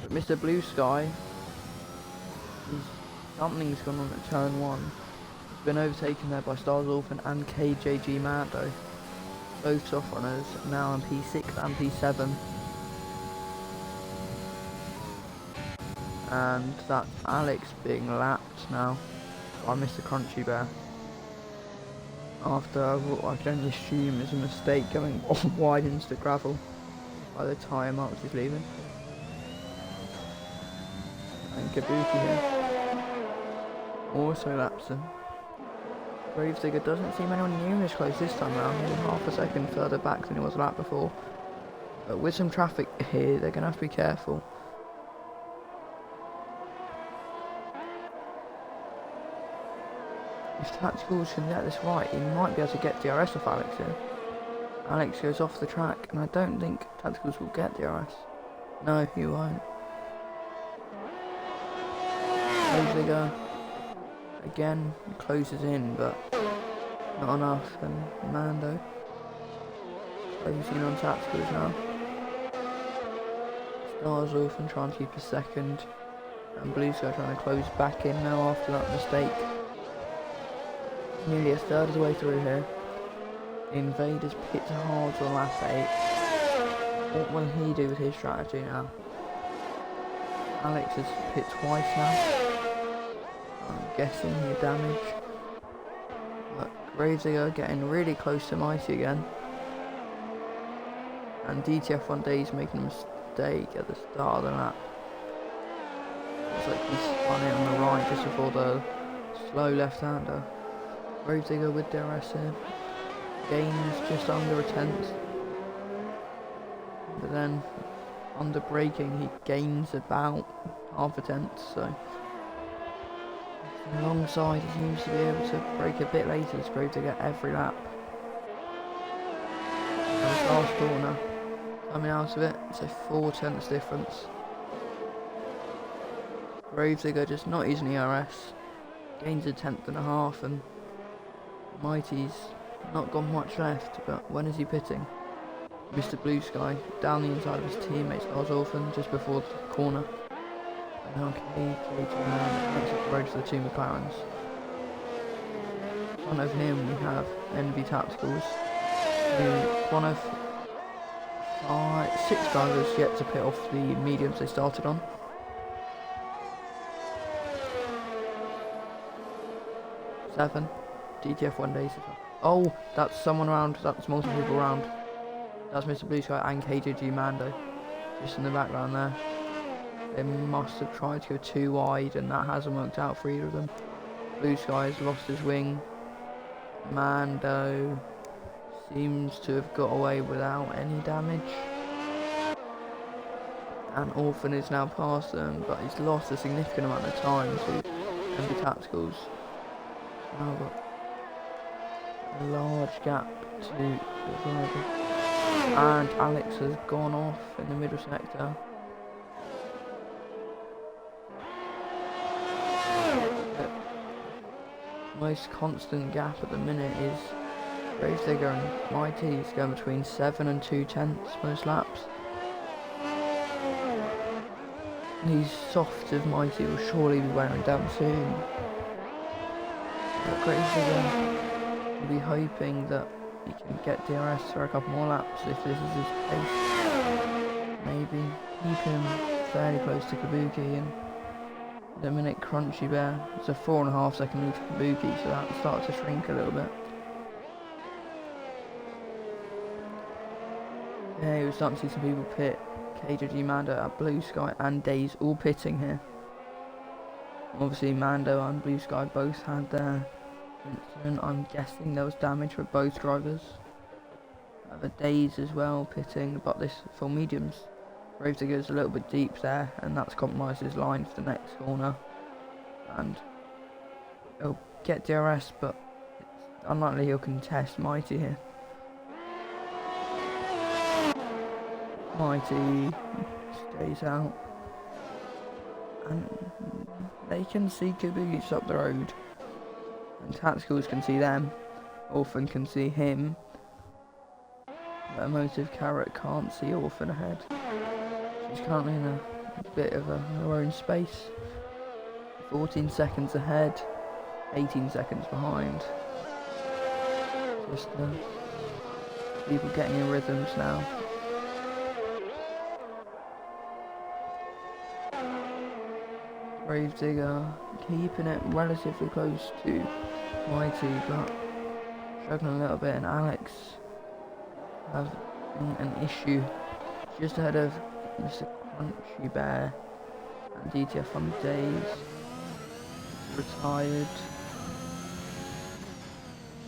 But Mr. Blue Sky, something's gone on at turn 1. He's been overtaken there by Stars Orphan and KJG Mando. Both soft runners now on P6 and P7. And that's Alex being lapped now by Mr. Crunchy Bear. After what I can only assume is a mistake going wide into the gravel by the tyre marks he's leaving. And Kabuki here also laps him. Gravedigger doesn't seem anyone near as close this time around. He's half a second further back than he was lap before. But with some traffic here, they're going to have to be careful. If Tacticals can get this right, he might be able to get DRS off Alex here. Alex goes off the track, and I don't think Tacticals will get DRS. No, he won't. Gravedigger again closes in, but not enough. And Mando closing in on Tacticals now. Stars off and trying to keep a second, and Blue Sky trying to close back in now after that mistake. Nearly a third of the way through here. Invaders pit hard on lap 8. What will he do with his strategy now? Alex has pit twice now. guessing here damage. But Gravedigger getting really close to Mighty again. And DTF1 Days making a mistake at the start of the lap. Looks like he spun it on the right just before the slow left-hander. Gravedigger with DRS here. Gains just under a tenth. But then under braking he gains about half a tenth, so alongside he seems to be able to brake a bit later as Gravedigger every lap. And this last corner, coming out of it, it's a 4 tenths difference. Gravedigger just not using ERS, gains a tenth and a half, and Mighty's not got much left, but when is he pitting? Mr. Blue Sky down the inside of his teammates Lars Orphan just before the corner. And now K2 makes up the road for the two McLarens. In front of him we have NV Tacticals, who one of 6 drivers yet to pit off the mediums they started on. Seven. DTF1 Days. Oh, that's someone around, that's multiple people around. That's Mr. Blue Sky and KJG Mando, just in the background there. They must have tried to go too wide and that hasn't worked out for either of them. Blue Sky has lost his wing. Mando seems to have got away without any damage. And Orphan is now past them, but he's lost a significant amount of time to MB Tacticals. Now got a large gap to the driver. And Alex has gone off in the middle sector. The most constant gap at the minute is Gravedigger and Mighty's going between 7 and 2 tenths most laps. These softs of Mighty will surely be wearing down soon. But Gravedigger will be hoping that he can get DRS for a couple more laps if this is his pace. Maybe keep him fairly close to Kabuki, and the minute Crunchy Bear, it's a 4.5 second lead to Kabuki, so that'll start to shrink a little bit. Yeah, we're starting to see some people pit. KJG Mando at Blue Sky and Days all pitting here. Obviously Mando and Blue Sky both had their incident. I'm guessing there was damage for both drivers. The Days as well pitting, but this for mediums. Gravedigger's a little bit deep there, and that's compromised his line for the next corner. And he'll get DRS, but it's unlikely he'll contest Mighty here. Mighty stays out, and they can see Kabuki's up the road, and Tacticals can see them. Orphan can see him, but Emotive Carrot can't see Orphan ahead. She's currently in a bit of her own space. 14 seconds ahead, 18 seconds behind. Just people getting in rhythms now. Gravedigger keeping it relatively close to Mighty, but struggling a little bit, and Alex having an issue just ahead of Mr. Crunchy Bear and DTF1 Days. Retired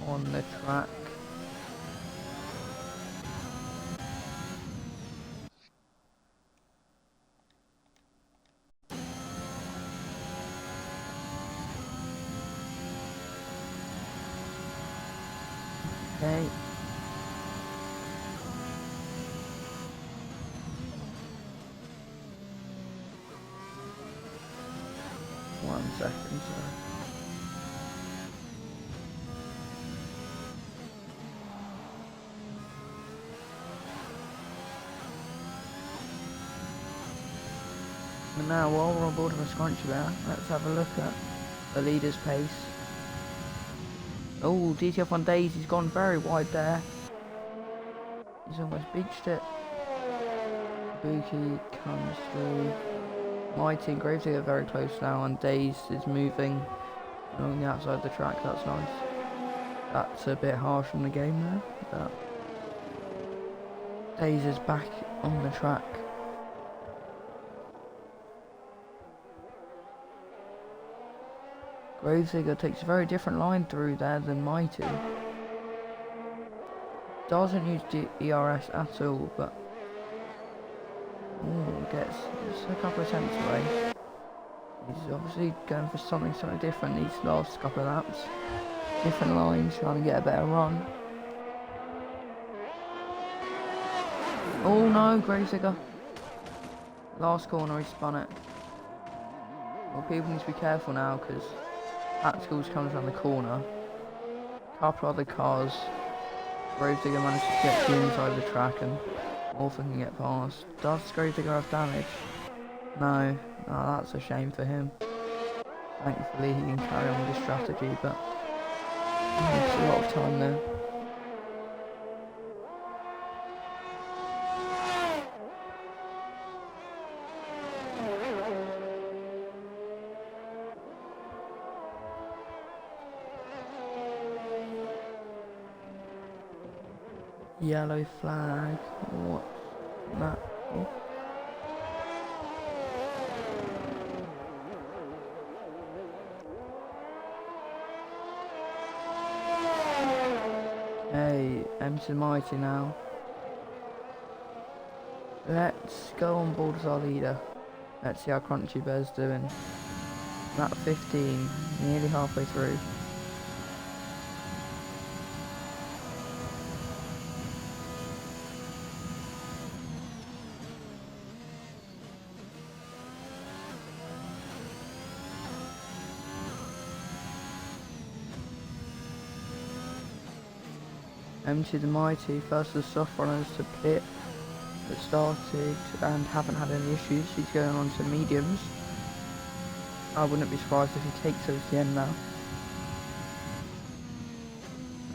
on the track. Okay. One second, sorry. And now, while we're on board with a Scrunchy Bear, let's have a look at the leader's pace. Oh, DTF1 Days, he's gone very wide there. He's almost beached it. Kabuki comes through. Mighty and Gravedigger are very close now, and Days is moving along the outside of the track. That's nice. That's a bit harsh on the game there. But Days is back on the track. Gravesdigger takes a very different line through there than Mighty. Doesn't use the ERS at all, but gets just a couple of tenths away. He's obviously going for something different these last couple of laps. Different lines, trying to get a better run. Oh no, Gravesdigger. Last corner, he spun it. Well, people need to be careful now because Tacticals comes around the corner. A couple other cars. Gravesdigger managed to get to the inside of the track and Morphin can get past. Does Gravesdigger have damage? No. Oh, that's a shame for him. Thankfully he can carry on with his strategy, but it's a lot of time there. Yellow flag. What's that for? Hey, MC Mighty now. Let's go on board as our leader. Let's see how Crunchy Bear's doing. Lap 15, nearly halfway through. MC the Mighty, first of the soft runners to pit that started and haven't had any issues. He's going on to mediums. I wouldn't be surprised if he takes it at the end now.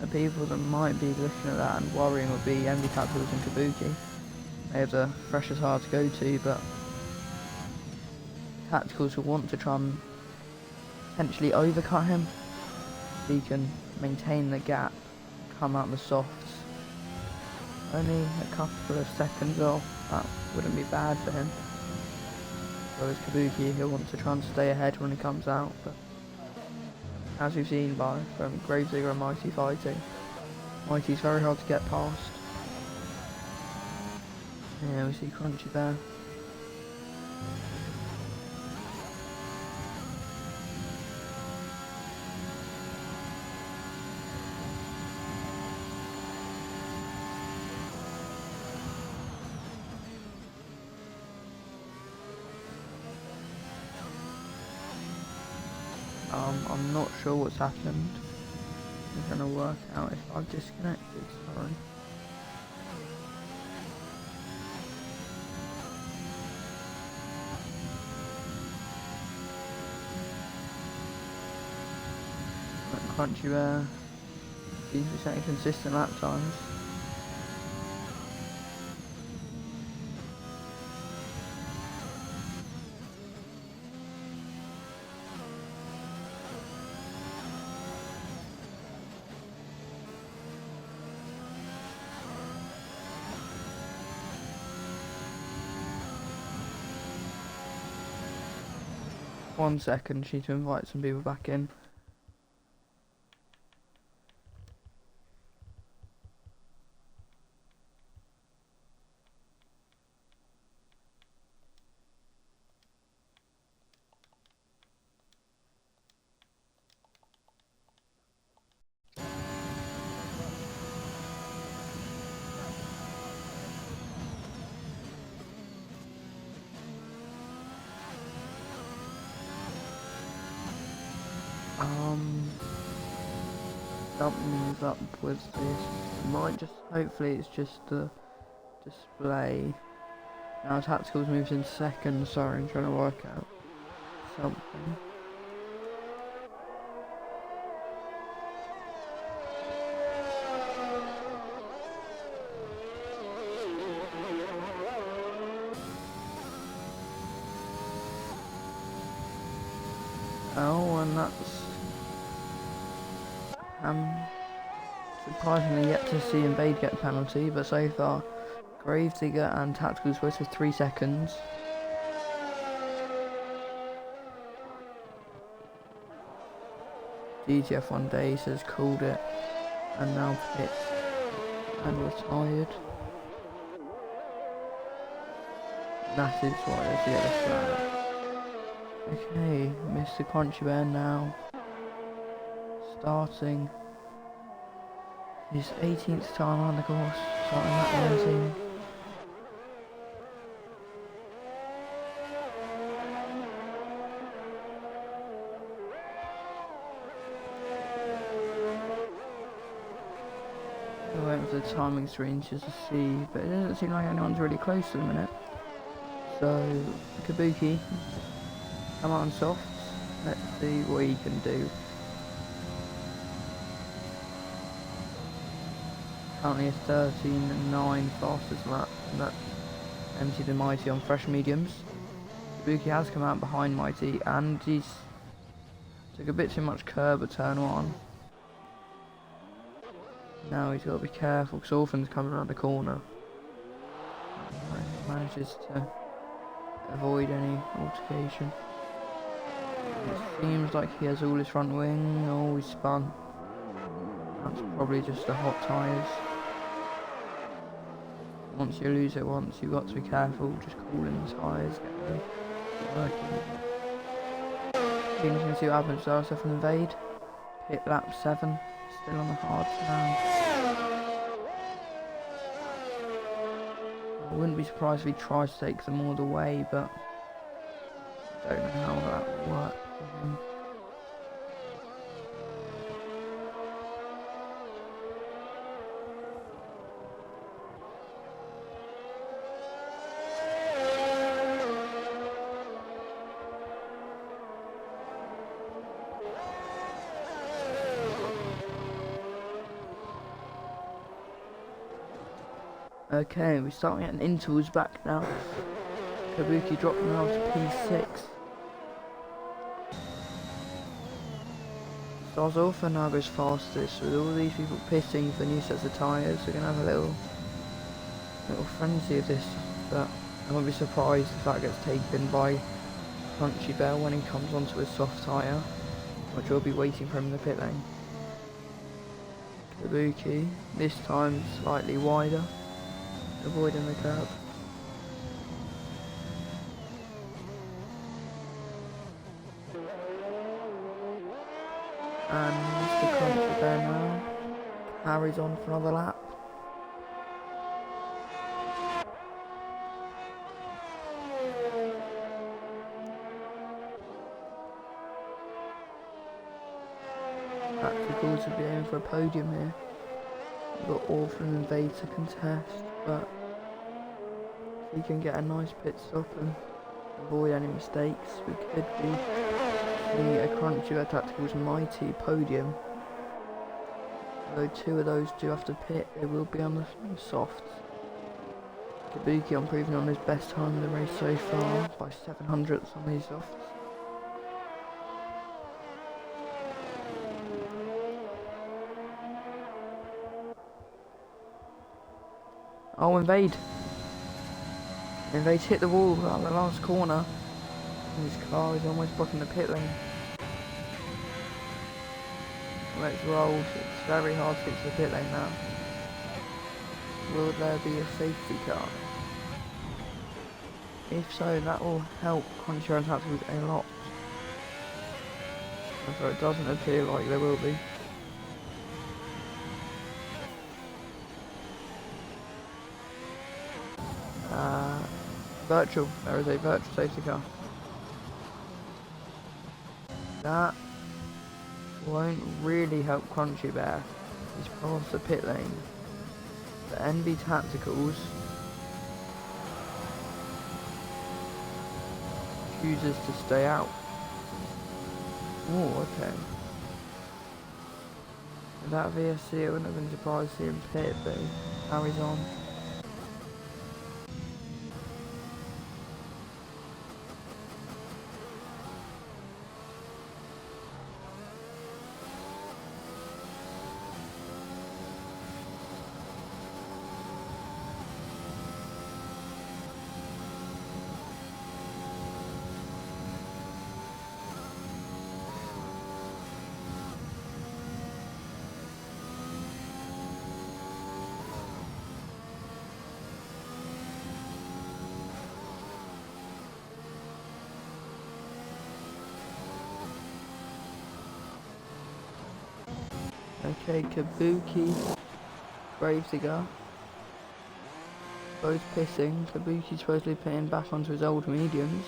The people that might be looking at that and worrying would be MD Tacticals and Kabuki. They have the freshest hard to go to, but Tacticals will want to try and potentially overcut him so he can maintain the gap. Come out the softs. Only a couple of seconds off. That wouldn't be bad for him. Whereas Kabuki, he'll want to try and stay ahead when he comes out. But as we've seen from Gravesdigger and Mighty fighting, Mighty's very hard to get past. Yeah, we see Crunchy Bear. I'm not sure what's happened. I'm going to work out if I've disconnected, sorry. Crunchy Bear seems to be setting consistent lap times. One second, she need to invite some people back in. Something's up with this. Might just, hopefully it's just the display. Now Tacticals moves in second, sorry, I'm trying to work out something. Oh, and that's Surprisingly yet to see Invade get a penalty, but so far Gravedigger and Tacticals both with 3 seconds. DTF1 Days has called it and now pit and retired. That is why there's the yellow flag. Okay, Mr. Crunchy Bear now starting his 18th time on the course, starting that racing. I went for the timing screen just to see, but it doesn't seem like anyone's really close at the minute. So, Kabuki, come on softs, let's see what he can do. Currently a 13.9 fastest lap, and that's empty the Mighty on fresh mediums. Kabuki has come out behind Mighty, and he's took a bit too much curb at turn 1. Now he's got to be careful because Orphan's coming around the corner. He manages to avoid any altercation. It seems like he has all his front wing. Oh, he's spun. That's probably just the hot tyres. Once you lose it once, you've got to be careful. Just cooling the tyres, get them working. Keen's going to see what happens to RSF and Invade. Pit lap 7, still on the hard now. I wouldn't be surprised if he tries to take them all the way, but I don't know how that will work for him. Okay, we're starting getting intervals back now. Kabuki dropping now to P6. Starts off and now goes fastest. With all these people pitting for new sets of tyres, we're going to have a little frenzy of this, but I won't be surprised if that gets taken by Crunchy Bear when he comes onto a soft tyre, which will be waiting for him in the pit lane. Kabuki, this time slightly wider, avoiding the curb. And Mr. Crunchy Bear now carries on for another lap. Tacticals would be aiming for a podium here. We've got Orphan and Invade to contest, but if we can get a nice pit stop and avoid any mistakes, we could be seeing a Crunchy Bear Tacticals Mighty podium. Although 2 of those do have to pit, they will be on the softs. Kabuki on proving on his best time in the race so far by 700ths on these softs. Oh, Invade hit the wall at the last corner. And his car is almost blocking the pit lane. Let's roll. It's very hard to get to the pit lane now. Will there be a safety car? If so, that will help Crunchy Bear Tacticals a lot. However, it doesn't appear like there will be. There is a virtual safety car. That won't really help Crunchy Bear. He's past the pit lane. The NB Tacticals chooses to stay out. Oh, okay. With that VSC, I wouldn't have been surprised to see him pit, but he carries on. Okay, Kabuki, Gravedigger, both pissing. Kabuki supposedly pitting back onto his old mediums.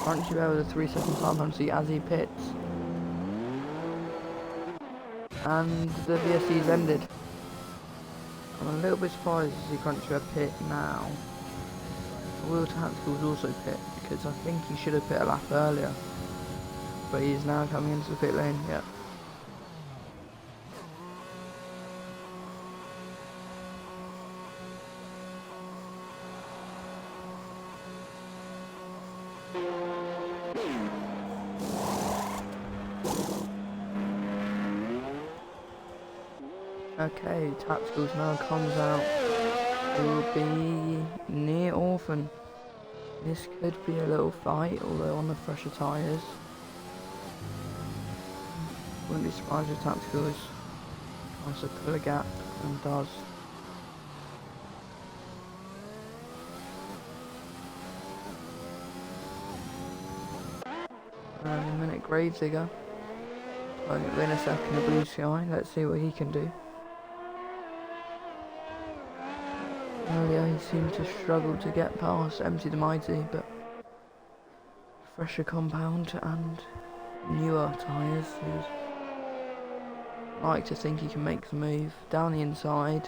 Crunchy Bear with a 3-second time penalty as he pits. And the VSC's ended. I'm a little bit surprised to see Crunchy Bear pit now. Will Tacticals also pit, because I think he should have pit a lap earlier. But he is now coming into the pit lane, yeah. Okay, Tacticals now comes out. It will be near Orphan. This could be a little fight, although on the fresher tyres. Wouldn't be surprised if Tacticals tries to pull a gap and does. And a minute, Gravedigger. Within a second of Blue Sky. Let's see what he can do. Earlier he seemed to struggle to get past Empty the Mighty, but fresher compound and newer tyres, he'd like to think he can make the move. Down the inside,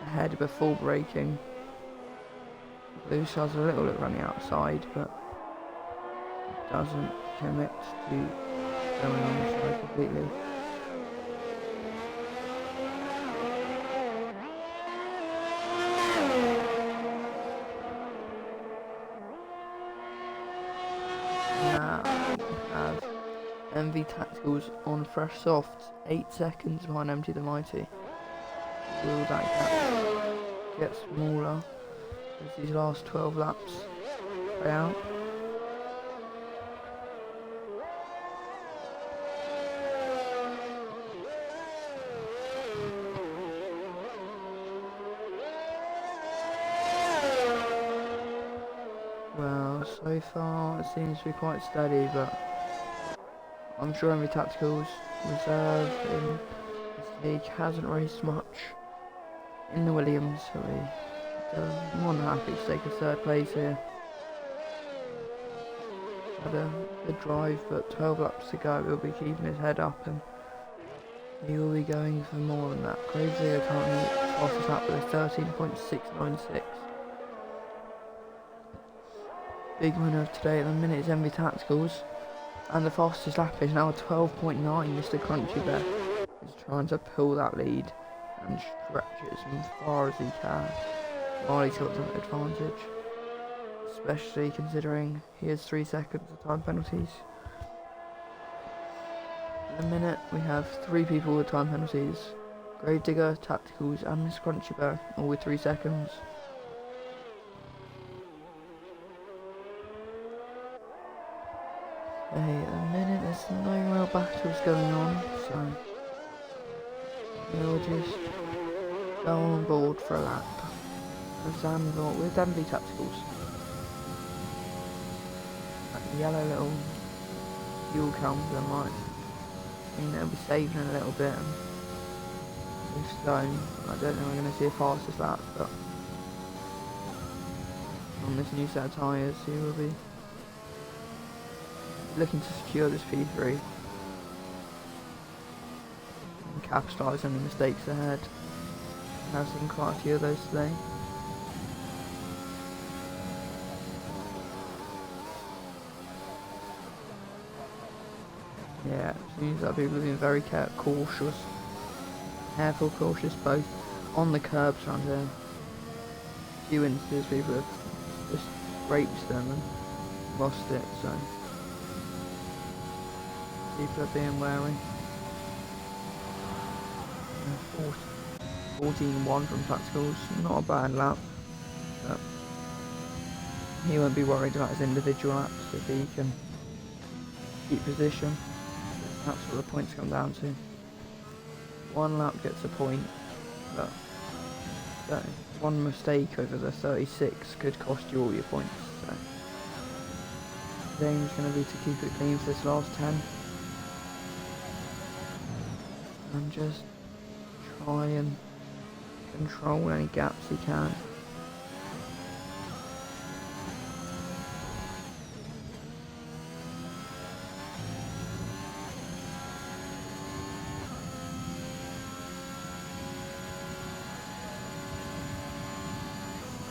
ahead before braking. Blue Sky's a little bit running outside, but doesn't commit to going on the side completely. MV Tacticals on fresh softs, 8 seconds behind Empty the Mighty. Will that gap get smaller as these last 12 laps play out? Well, so far it seems to be quite steady, but I'm sure MV Tacticals reserve in this league hasn't raced much in the Williams, so he's more than happy to take a 3rd place here. Had a good drive, but 12 laps to go. He'll be keeping his head up and he will be going for more than that. Gravedigger currently fastest lap with a 13.696. Big winner of today at the minute is MV Tacticals. And the fastest lap is now 12.9. Mr. Crunchy Bear is trying to pull that lead and stretch it as far as he can while he's got some advantage. Especially considering he has 3 seconds of time penalties. In a minute we have 3 people with time penalties. Gravedigger, Tacticals and Mr. Crunchy Bear, all with 3 seconds. Hey, at the minute there's no real battles going on, so we'll just go on board for a lap with MV Tacticals. That yellow little fuel counter might mean they'll be saving a little bit. If so, I don't think we're going to see a fastest lap, but on this new set of tyres he will be looking to secure this P3 and capitalise on the mistakes ahead. I've seen quite a few of those today. Yeah, it seems that people are being very cautious, cautious both on the curbs around here. A few instances people have just scraped them and lost it, so people are being wary. 14-1 from Tacticals, not a bad lap, but he won't be worried about his individual laps if he can keep position. That's what the points come down to. 1 lap gets a point, but one mistake over the 36 could cost you all your points. So aim is going to be to keep it clean for this last 10. And just try and control any gaps he can.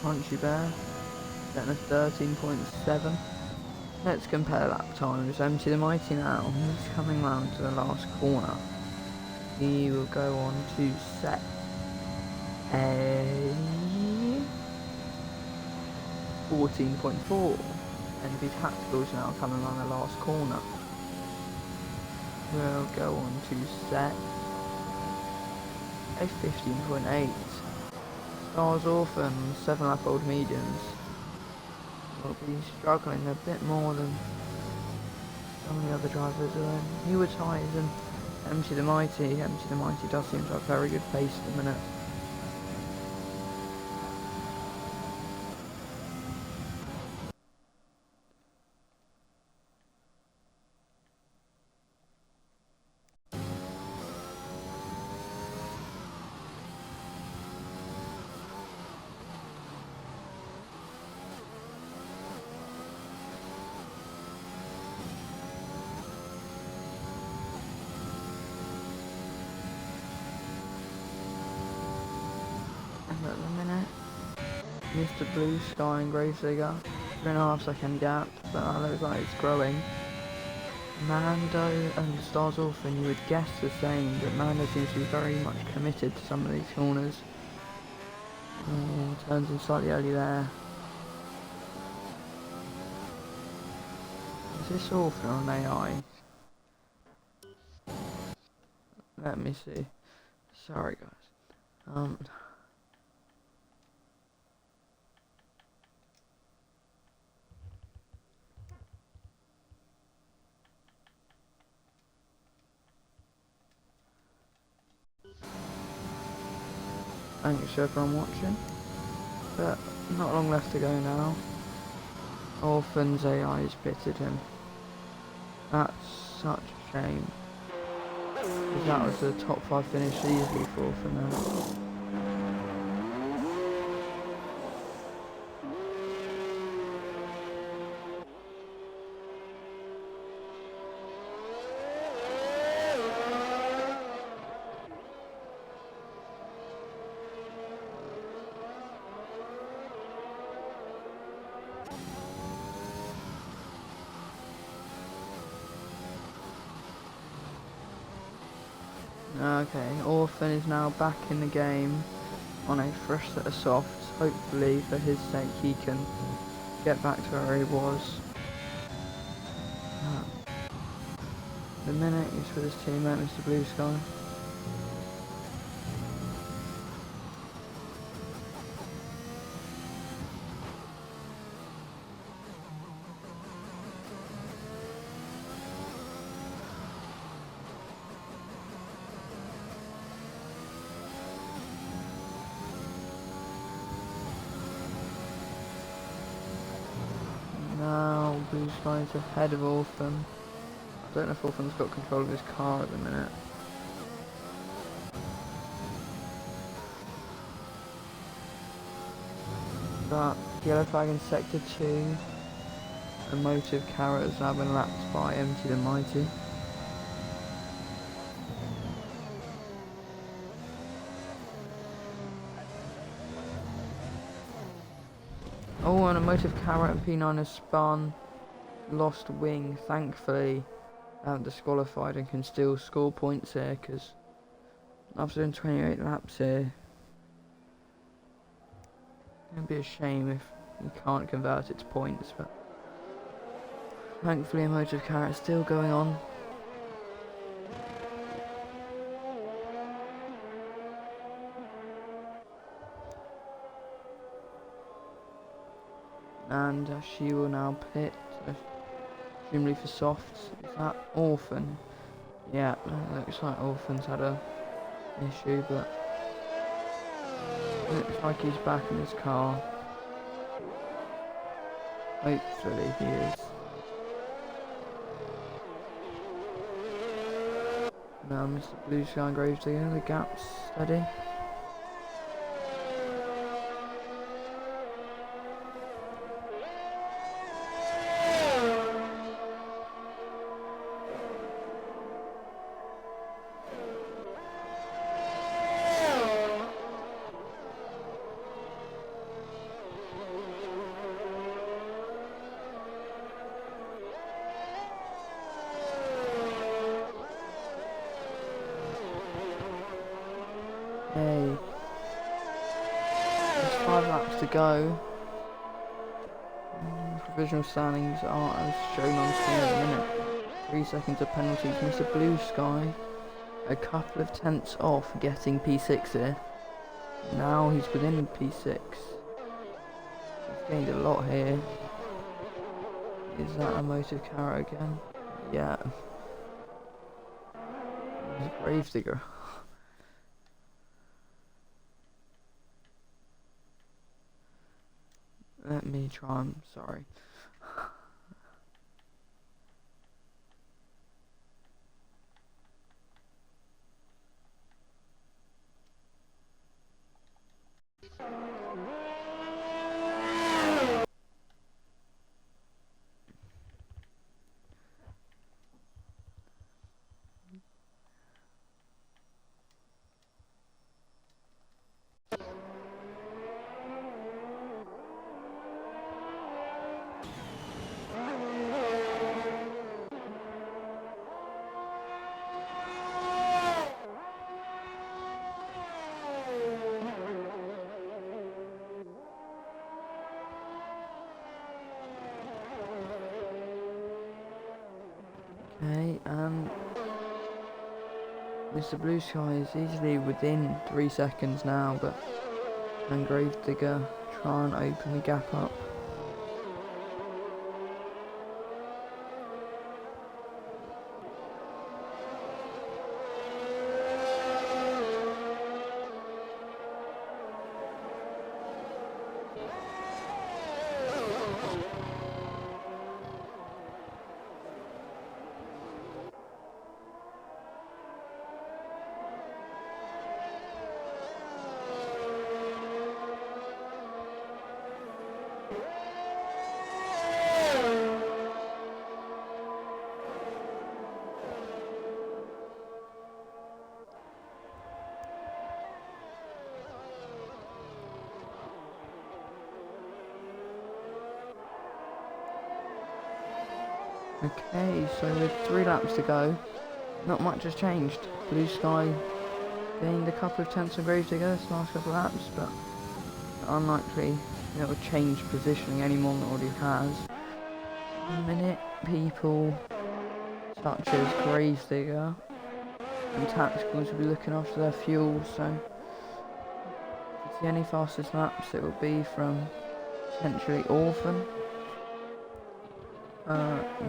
Crunchy Bear, getting a 13.7. Let's compare lap times. MC the Mighty now, he's coming round to the last corner. He will go on to set a 14.4. NB Tacticals now coming around the last corner. We'll go on to set a 15.8. Stars Orphan, 7 lap old mediums, will be struggling a bit more than some of the other drivers are in newer tyres, and MC the Mighty does seem to have very good pace at the minute. At the minute, Mr. Blue Sky and Gravedigger, 3.5 second gap, but that looks like it's growing. Mando and Stars Orphan, you would guess the same, but Mando seems to be very much committed to some of these corners. Turns in slightly early there. Is this Orphan or an AI? Let me see. Sorry guys. Thanks everyone watching, but not long left to go now. Orphan's AI has pitted him. That's such a shame, because that was a top 5 finish easily for Orphan now. Okay, Orphan is now back in the game on a fresh set of softs. Hopefully, for his sake, he can get back to where he was. The minute he's with his teammate, Mr. Blue Sky. Now Blue Sky's ahead of Orphan. I don't know if Orphan's got control of his car at the minute. But yellow flag in sector 2. Emotive Carrot has now been lapped by MC the Mighty. Oh, and Emotive Carrot and P9 has spun. Lost wing, thankfully. Disqualified and can still score points here, because after doing 28 laps here, it'd be a shame if you can't convert it to points, but thankfully Emotive Carrot's still going on. And she will now pit, presumably for softs. Is that Orphan? Yeah, looks like Orphan's had a issue, but looks like he's back in his car. Hopefully he is. Now Mr. Blue Sky and Gravedigger, the gap's steady. Hey, there's 5 laps to go. Provisional standings are as shown on screen at the minute. 3 seconds of penalties. Mr. Blue Sky, a couple of tenths off getting P6 here. Now he's within P6. He's gained a lot here. Is that a motive carrot again? Yeah. He's a Gravedigger. Let me try, I'm sorry. Okay, Mr. Blue Sky is easily within 3 seconds now, but can Gravedigger try and open the gap up? Okay, so with 3 laps to go, not much has changed. Blue Sky gained a couple of tenths on Gravedigger this last couple of laps, but unlikely it'll change positioning any more than it already has. The minute people such as Gravedigger and Tacticals will be looking after their fuel, so if you see any fastest laps, it will be from potentially Orphan.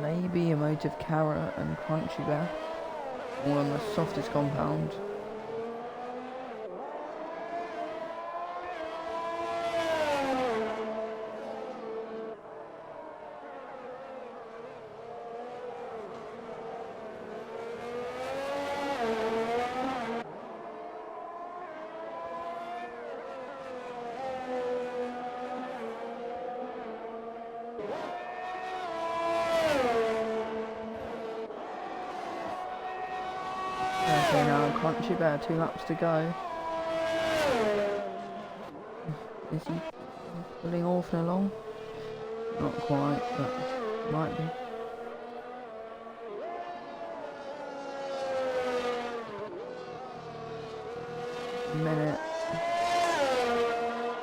Maybe a motive carrot and Crunchy Bear, all on the softest compound. Okay, now Crunchy Bear, 2 laps to go. Is he pulling Orphan along? Not quite, but might be. A minute.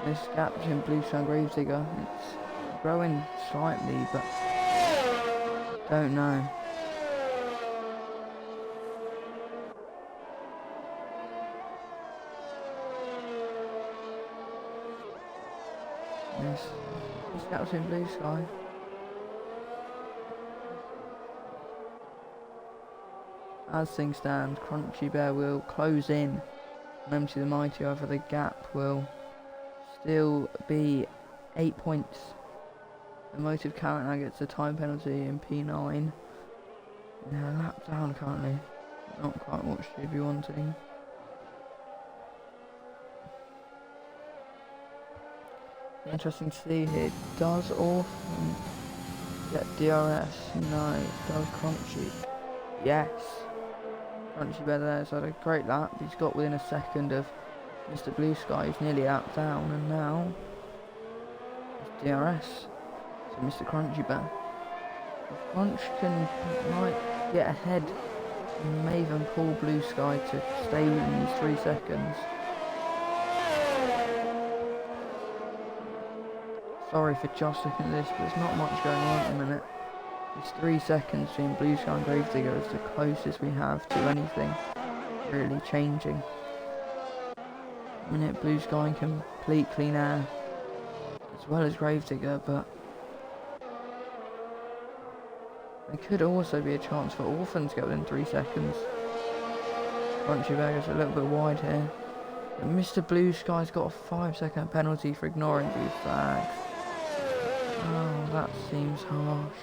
This gap between Blue Sky and Gravedigger, it's growing slightly, but don't know. This gap's in Blue Sky. As things stand, Crunchy Bear will close in and empty the Mighty, however the gap will still be 8 points. The motive carrot now gets a time penalty in P9. They're a lap down currently. Not quite what she'd be wanting. Interesting to see here. Does Orphan get DRS? No. Does Crunchy? Yes. Crunchy Bear there's had a great lap. He's got within a second of Mr. Blue Sky, who's nearly out down, and now it's DRS. So Mr. Crunchy Bear. If Crunch might get ahead and may even pull Blue Sky to stay within these 3 seconds. Sorry for just looking at this, but there's not much going on at the minute. It's 3 seconds between Blue Sky and Gravedigger is the closest we have to anything really changing. A minute Blue Sky in complete clean air, as well as Gravedigger, but there could also be a chance for Orphan to get within 3 seconds. Crunchy Bear is a little bit wide here. But Mr. Blue Sky's got a 5-second penalty for ignoring blue flags. Oh, that seems harsh.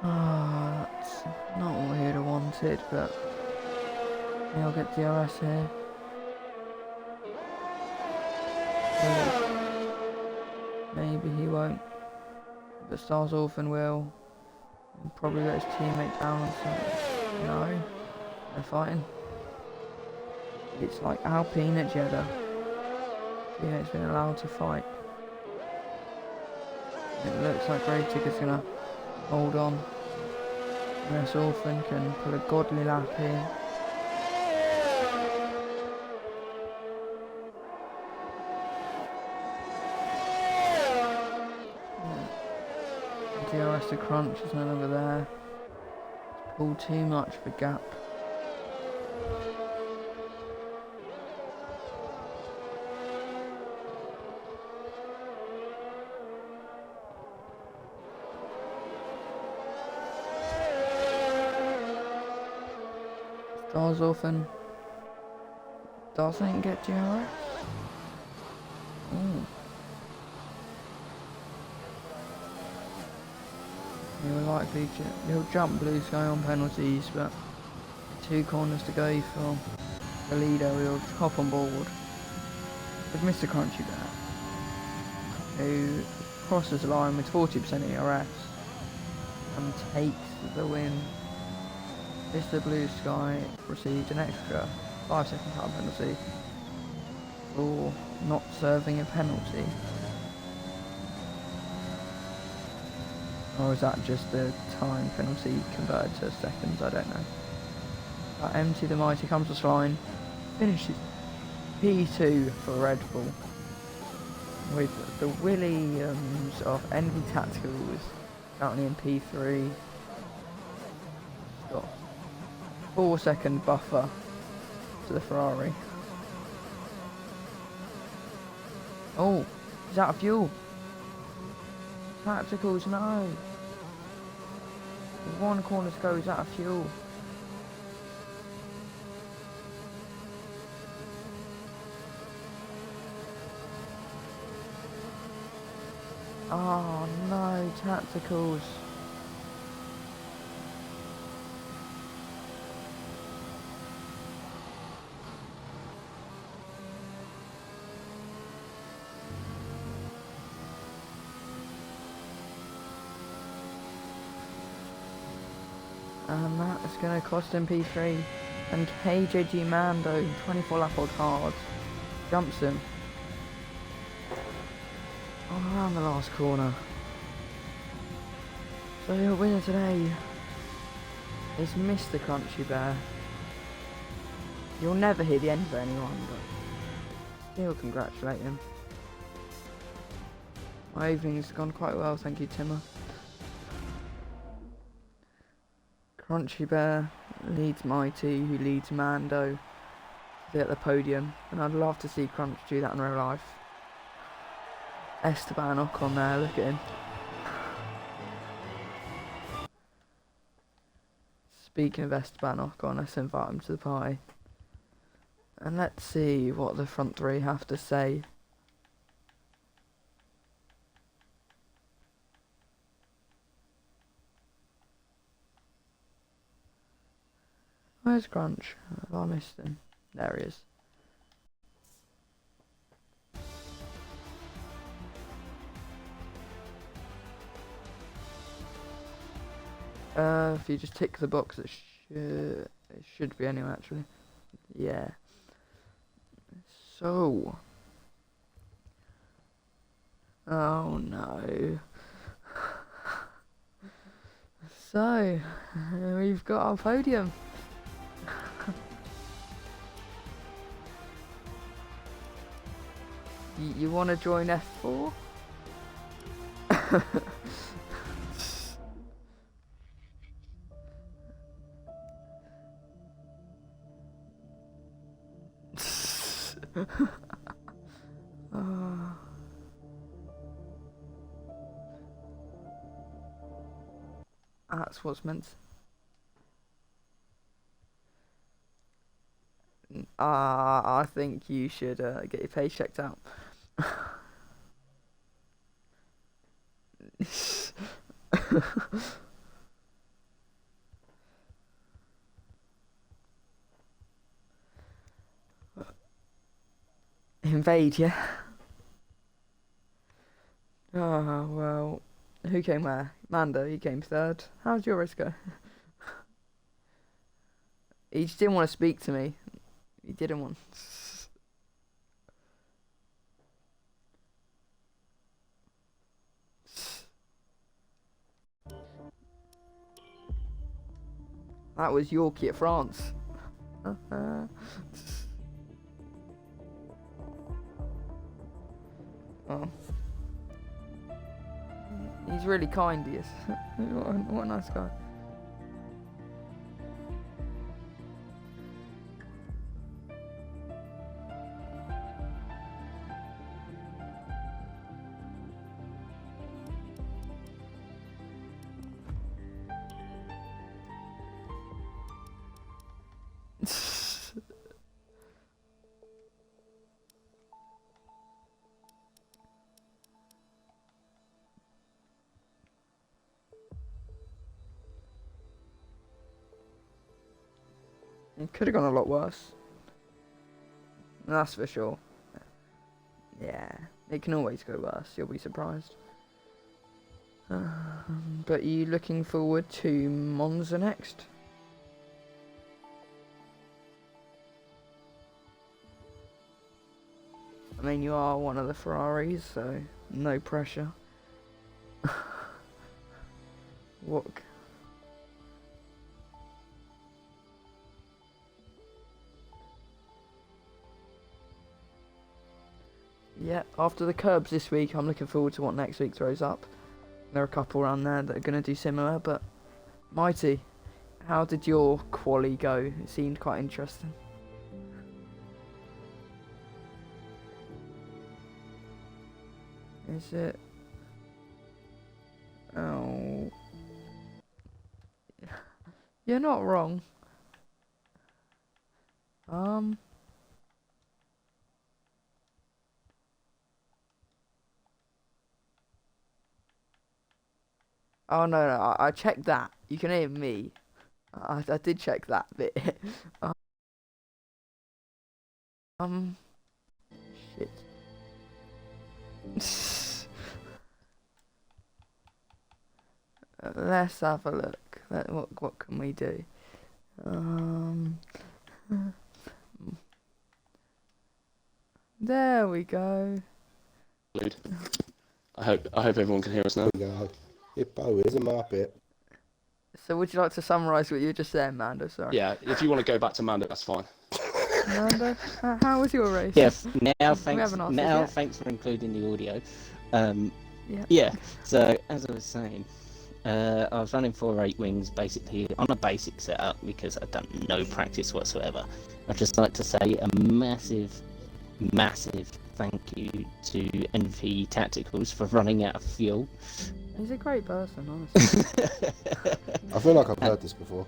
Ah, that's not what he'd have wanted, but he'll get DRS here. Maybe he won't, but Stars Orphan will. He'll probably let his teammate down or something. No, they're fighting. It's like Alpine at Jeddah. Teammate's been allowed to fight. It looks like Gravedigger's gonna hold on. Unless Orphan can pull a godly lap here. DRS to Crunch is no longer there. It's pulled too much of a gap. Stars Orphan doesn't get DRS. Ooh. He'll jump Blue Sky on penalties, but 2 corners to go for the leader. We'll hop on board with Mr. Crunchy Bear, who crosses the line with 40% ERS and takes the win. Mr. Blue Sky received an extra 5-second time penalty for not serving a penalty. Or is that just the time penalty converted to seconds? I don't know. But Empty the Mighty comes to this line, finishes P2 for Red Bull, with the Williams of Envy Tacticals currently in P3. Got 4-second buffer to the Ferrari. Oh, he's out of fuel. Tacticals, no. There's 1 corner to go, he's out of fuel. Oh no, Tacticals. And that's going to cost him P3. And KJG Mando, 24 lap old hard, jumps him on around the last corner. So your winner today is Mr. Crunchy Bear. You'll never hear the end of anyone, but still congratulate him. My evening's gone quite well, thank you, Timmer. Crunchy Bear leads Mighty, who leads Mando to at the podium, and I'd love to see Crunch do that in real life. Esteban Ocon there, look at him. Speaking of Esteban Ocon, let's invite him to the party. And let's see what the front 3 have to say. Where's Crunch? Have I missed him? There he is. If you just tick the box, it should be anyway, actually. Yeah. So. Oh no. So, we've got our podium. You want to join F4? That's what's meant. I think you should get your pay checked out. Invade, yeah. Oh well, who came where? Mando, he came third. How'd your race go? He just didn't want to speak to me. He didn't want. That was Yorkie at France. Oh. He's really kind, he is. What a nice guy. It could have gone a lot worse. That's for sure. Yeah, it can always go worse, you'll be surprised. But are you looking forward to Monza next? I mean, you are one of the Ferraris, so no pressure. What? Yeah, after the curbs this week, I'm looking forward to what next week throws up. There are a couple around there that are going to do similar, but Mighty, how did your quali go? It seemed quite interesting. Is it? Oh. You're not wrong. Oh no, I checked that. You can hear me. I did check that bit. Shit. Let's have a look. What can we do? There we go. I hope everyone can hear us now. Hippo is a muppet. So would you like to summarise what you were just saying, Mando? Sorry. Yeah, if you want to go back to Mando, that's fine. Mando, how was your race? Yes. Thanks for including the audio. Yeah. So as I was saying, I was running 4.8 wings basically on a basic setup because I'd done no practice whatsoever. I'd just like to say a massive thank you to NV Tacticals for running out of fuel. He's a great person, honestly. I feel like I've heard this before.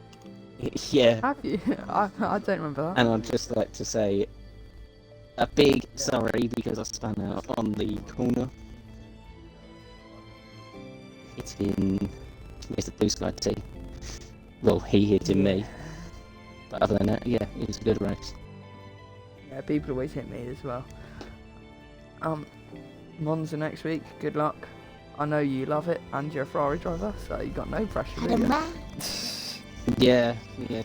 Yeah. Have you? I don't remember that. And I'd just like to say a big sorry because I spun out on the corner. It's been Mr. Blue Sky T. Well, he hit me. But other than that, yeah, it was a good race. Yeah, people always hit me as well. Monza next week, good luck. I know you love it, and you're a Ferrari driver, so you got no pressure, do you? Yeah,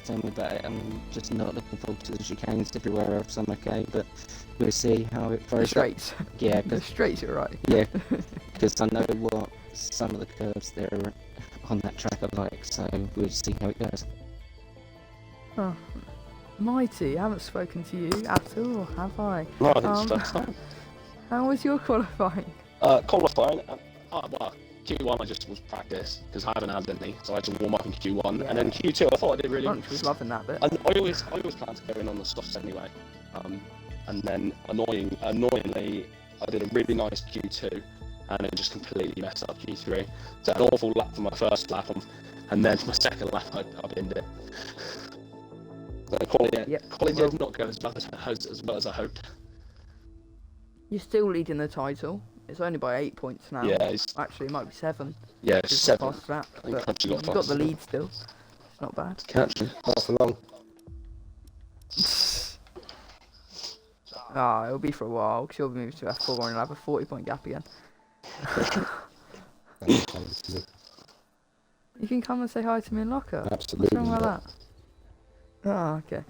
tell me about it. I'm just not looking forward to the chicanes everywhere else. I'm okay, but we'll see how it The throws. straights. Yeah, The straights are right. Yeah, because I know what some of the curves that are on that track are like, so we'll see how it goes. Oh. Mighty, I haven't spoken to you at all, have I? No, I think it's first time. How was your qualifying? Qualifying, well, Q1 I just was practice because I haven't had any, so I had to warm up in Q1, Yeah. and then Q2 I thought I did really. Crunch was loving that bit. I always plan to go in on the softs anyway, and then annoyingly I did a really nice Q2, and then just completely messed up Q3. So I had an awful lap for my first lap, and then my second lap I binned it. The quality did not go as well as I hoped. You're still leading the title. It's only by 8 points now. Yeah, Actually, it might be 7. Yeah, it's 7. Fast lap, I think but Crunchy you've got the lead still. It's not bad. Catch me. Not for long. It'll be for a while, because you'll be moved to F4 and you'll have a 40-point gap again. You can come and say hi to me in locker. Absolutely. What's wrong with that? Okay.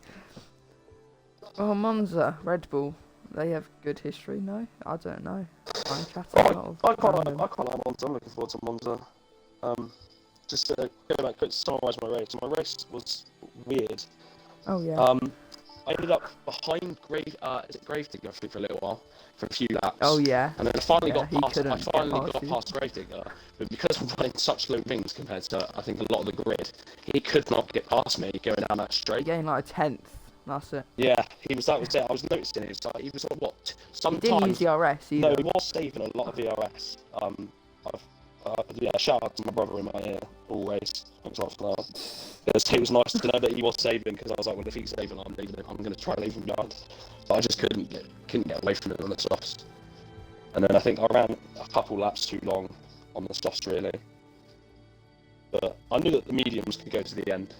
Oh, Monza, Red Bull. They have good history, no? I don't know. I'm chatting a lot of I quite random- like Monza. I'm looking forward to Monza. Just to go back quick to summarise my race. My race was weird. Oh, yeah. I ended up behind Gravedigger for a little while, for a few laps. Oh, yeah. And then I finally Yeah, got he past. couldn't I finally get got past you. past Gravedigger, but because I'm running such low wings compared to I think a lot of the grid, he could not get past me going down that He straight. gained like a 10th. That's it. Yeah, that was it. I was noticing it. He was on what? He didn't Sometimes. use the RS either. No, he was saving a lot of VRS. Shout out to my brother in my ear, always. Thanks a lot for that. It was nice to know that he was saving, because I was like, well, if he's saving, I'm leaving him. I'm going to try to leave him behind. But I just couldn't get away from him on the softs. And then I think I ran a couple laps too long on the softs, really. But I knew that the mediums could go to the end.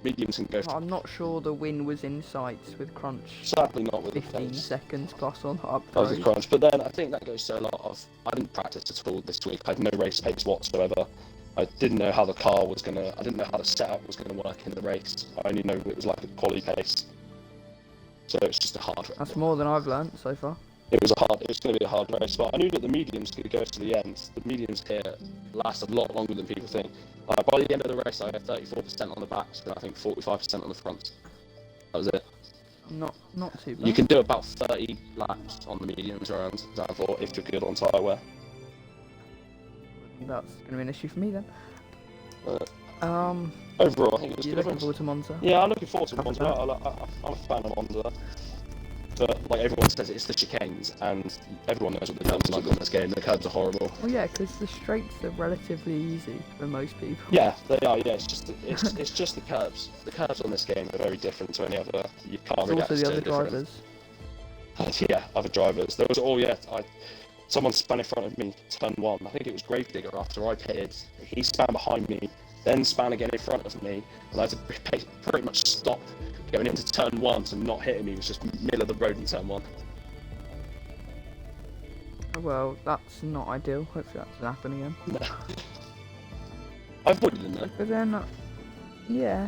Mediums can go. I'm not sure the win was in sight with Crunch. Sadly, not with 15 the seconds plus on up That was a road. crunch, but then I think that goes to a lot of. I didn't practice at all this week. I had no race pace whatsoever. I didn't know how the car was gonna. I didn't know how the setup was gonna work in the race. I only know it was like a quali pace. So it's just a hard. That's more than I've learnt so far. It was going to be a hard race, but I knew that the mediums could go to the end. The mediums here last a lot longer than people think. By the end of the race, I had 34% on the backs, and I think 45% on the fronts. That was it. Not too bad. You can do about 30 laps on the mediums around Zandvoort if you're good on tyre wear. That's going to be an issue for me then. Overall, I think it was You're good. looking forward to Monza? Yeah, I'm looking forward to Monza. I'm a fan of Monza. But like everyone says, it's the chicanes, and everyone knows what the curbs are like on this game. The curbs are horrible. Well, yeah, because the straights are relatively easy for most people. Yeah, they are. Yeah, it's just the curbs. The curbs on this game are very different to any other. You can't It's react also the to other different. drivers. Yeah, other drivers. There was someone span in front of me, turn 1. I think it was Gravedigger after I pitted. He span behind me, then span again in front of me, and I had to pretty much stop going into turn 1, so not hitting me. It was just middle of the road in turn 1. Well, that's not ideal. Hopefully that doesn't happen again. I avoided him though. But then, yeah,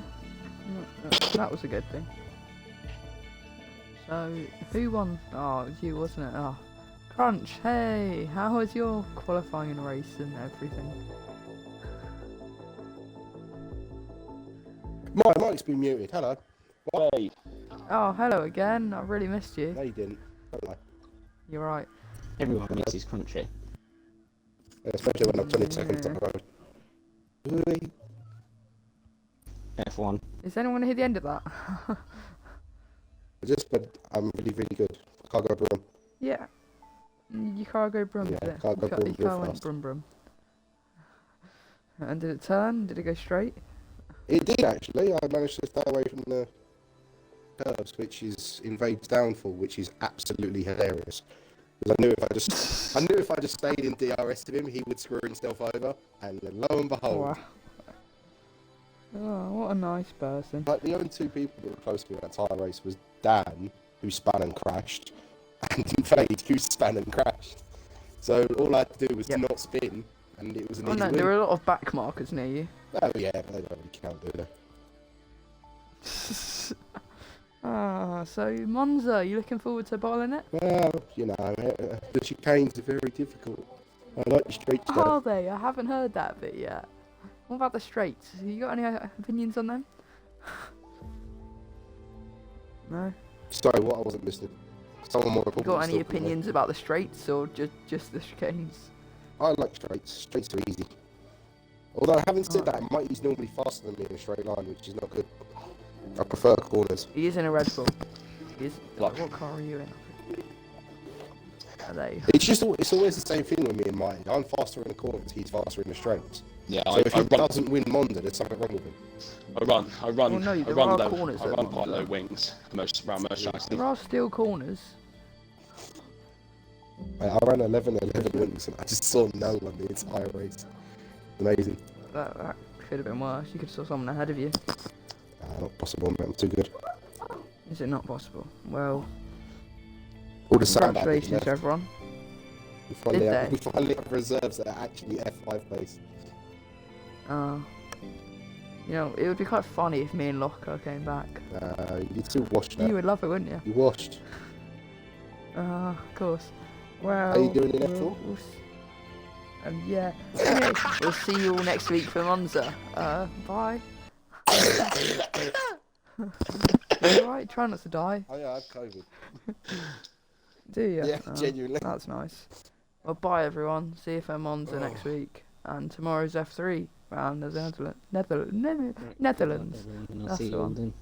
that was a good thing. So, who won? Oh, it was you, wasn't it? Oh, Crunch, hey, how was your qualifying race and everything? My mic's been muted. Hello. Hey, Oh, hello again. I really missed you. No, you didn't. Don't lie. You're right. Everyone misses Crunchy. Especially when I'm 20 seconds on the road. Really? F1. Is anyone hear the end of that? But I'm really, really good. I can't go broom. Yeah. You can't go brum, Yeah, did it? can't go brum You real can't went fast. brum brum. And did it turn? Did it go straight? It did actually. I managed to stay away from the curves, which is Invade's downfall, which is absolutely hilarious. Because I knew if I just stayed in DRS to him, he would screw himself over. And then lo and behold, Oh, what a nice person. Like, the only two people that were close to me in that tyre race was Dan, who spun and crashed, and Fade, who spun and crashed. So all I had to do was not spin, and it was an easy win. There were a lot of back markers near you. Oh yeah, but they don't really count, do they? So Monza, you looking forward to bottling it? Well, you know, the chicanes are very difficult. I like the straights better. Are they? I haven't heard that bit yet. What about the straights? You got any opinions on them? No? Sorry, what? I wasn't listening. Someone more You got any opinions about the straights or just the chicanes? I like straights. Straights are easy. Although, having said that, Mighty's normally faster than me in a straight line, which is not good. I prefer corners. He is in a Red Bull. What car are you in? Are they? It's always the same thing with me and Mighty. I'm faster in the corners, he's faster in the straights. Yeah, so if he doesn't win Monza, there's something wrong with him. I run corners quite low wings around most tracks. There are still corners. I ran 11 wings and I just saw no one the entire race. Amazing. That could have been worse. You could have saw someone ahead of you. Not possible, man. I'm too good. Is it not possible? Well, all the congratulations to everyone. We finally have reserves that are actually F5 based. You know, it would be quite funny if me and Locker came back. You'd still watch that. You would love it, wouldn't you? You watched. Of course. Well, how you doing in F4? Yeah. Anyway, we'll see you all next week for Monza. Bye. Alright, try not to die. Oh yeah, I have COVID. Do you? Yeah, genuinely. That's nice. Well, bye everyone. See you for Monza next week. And tomorrow's F3 round the Netherlands. I'll That's see the you all one. then.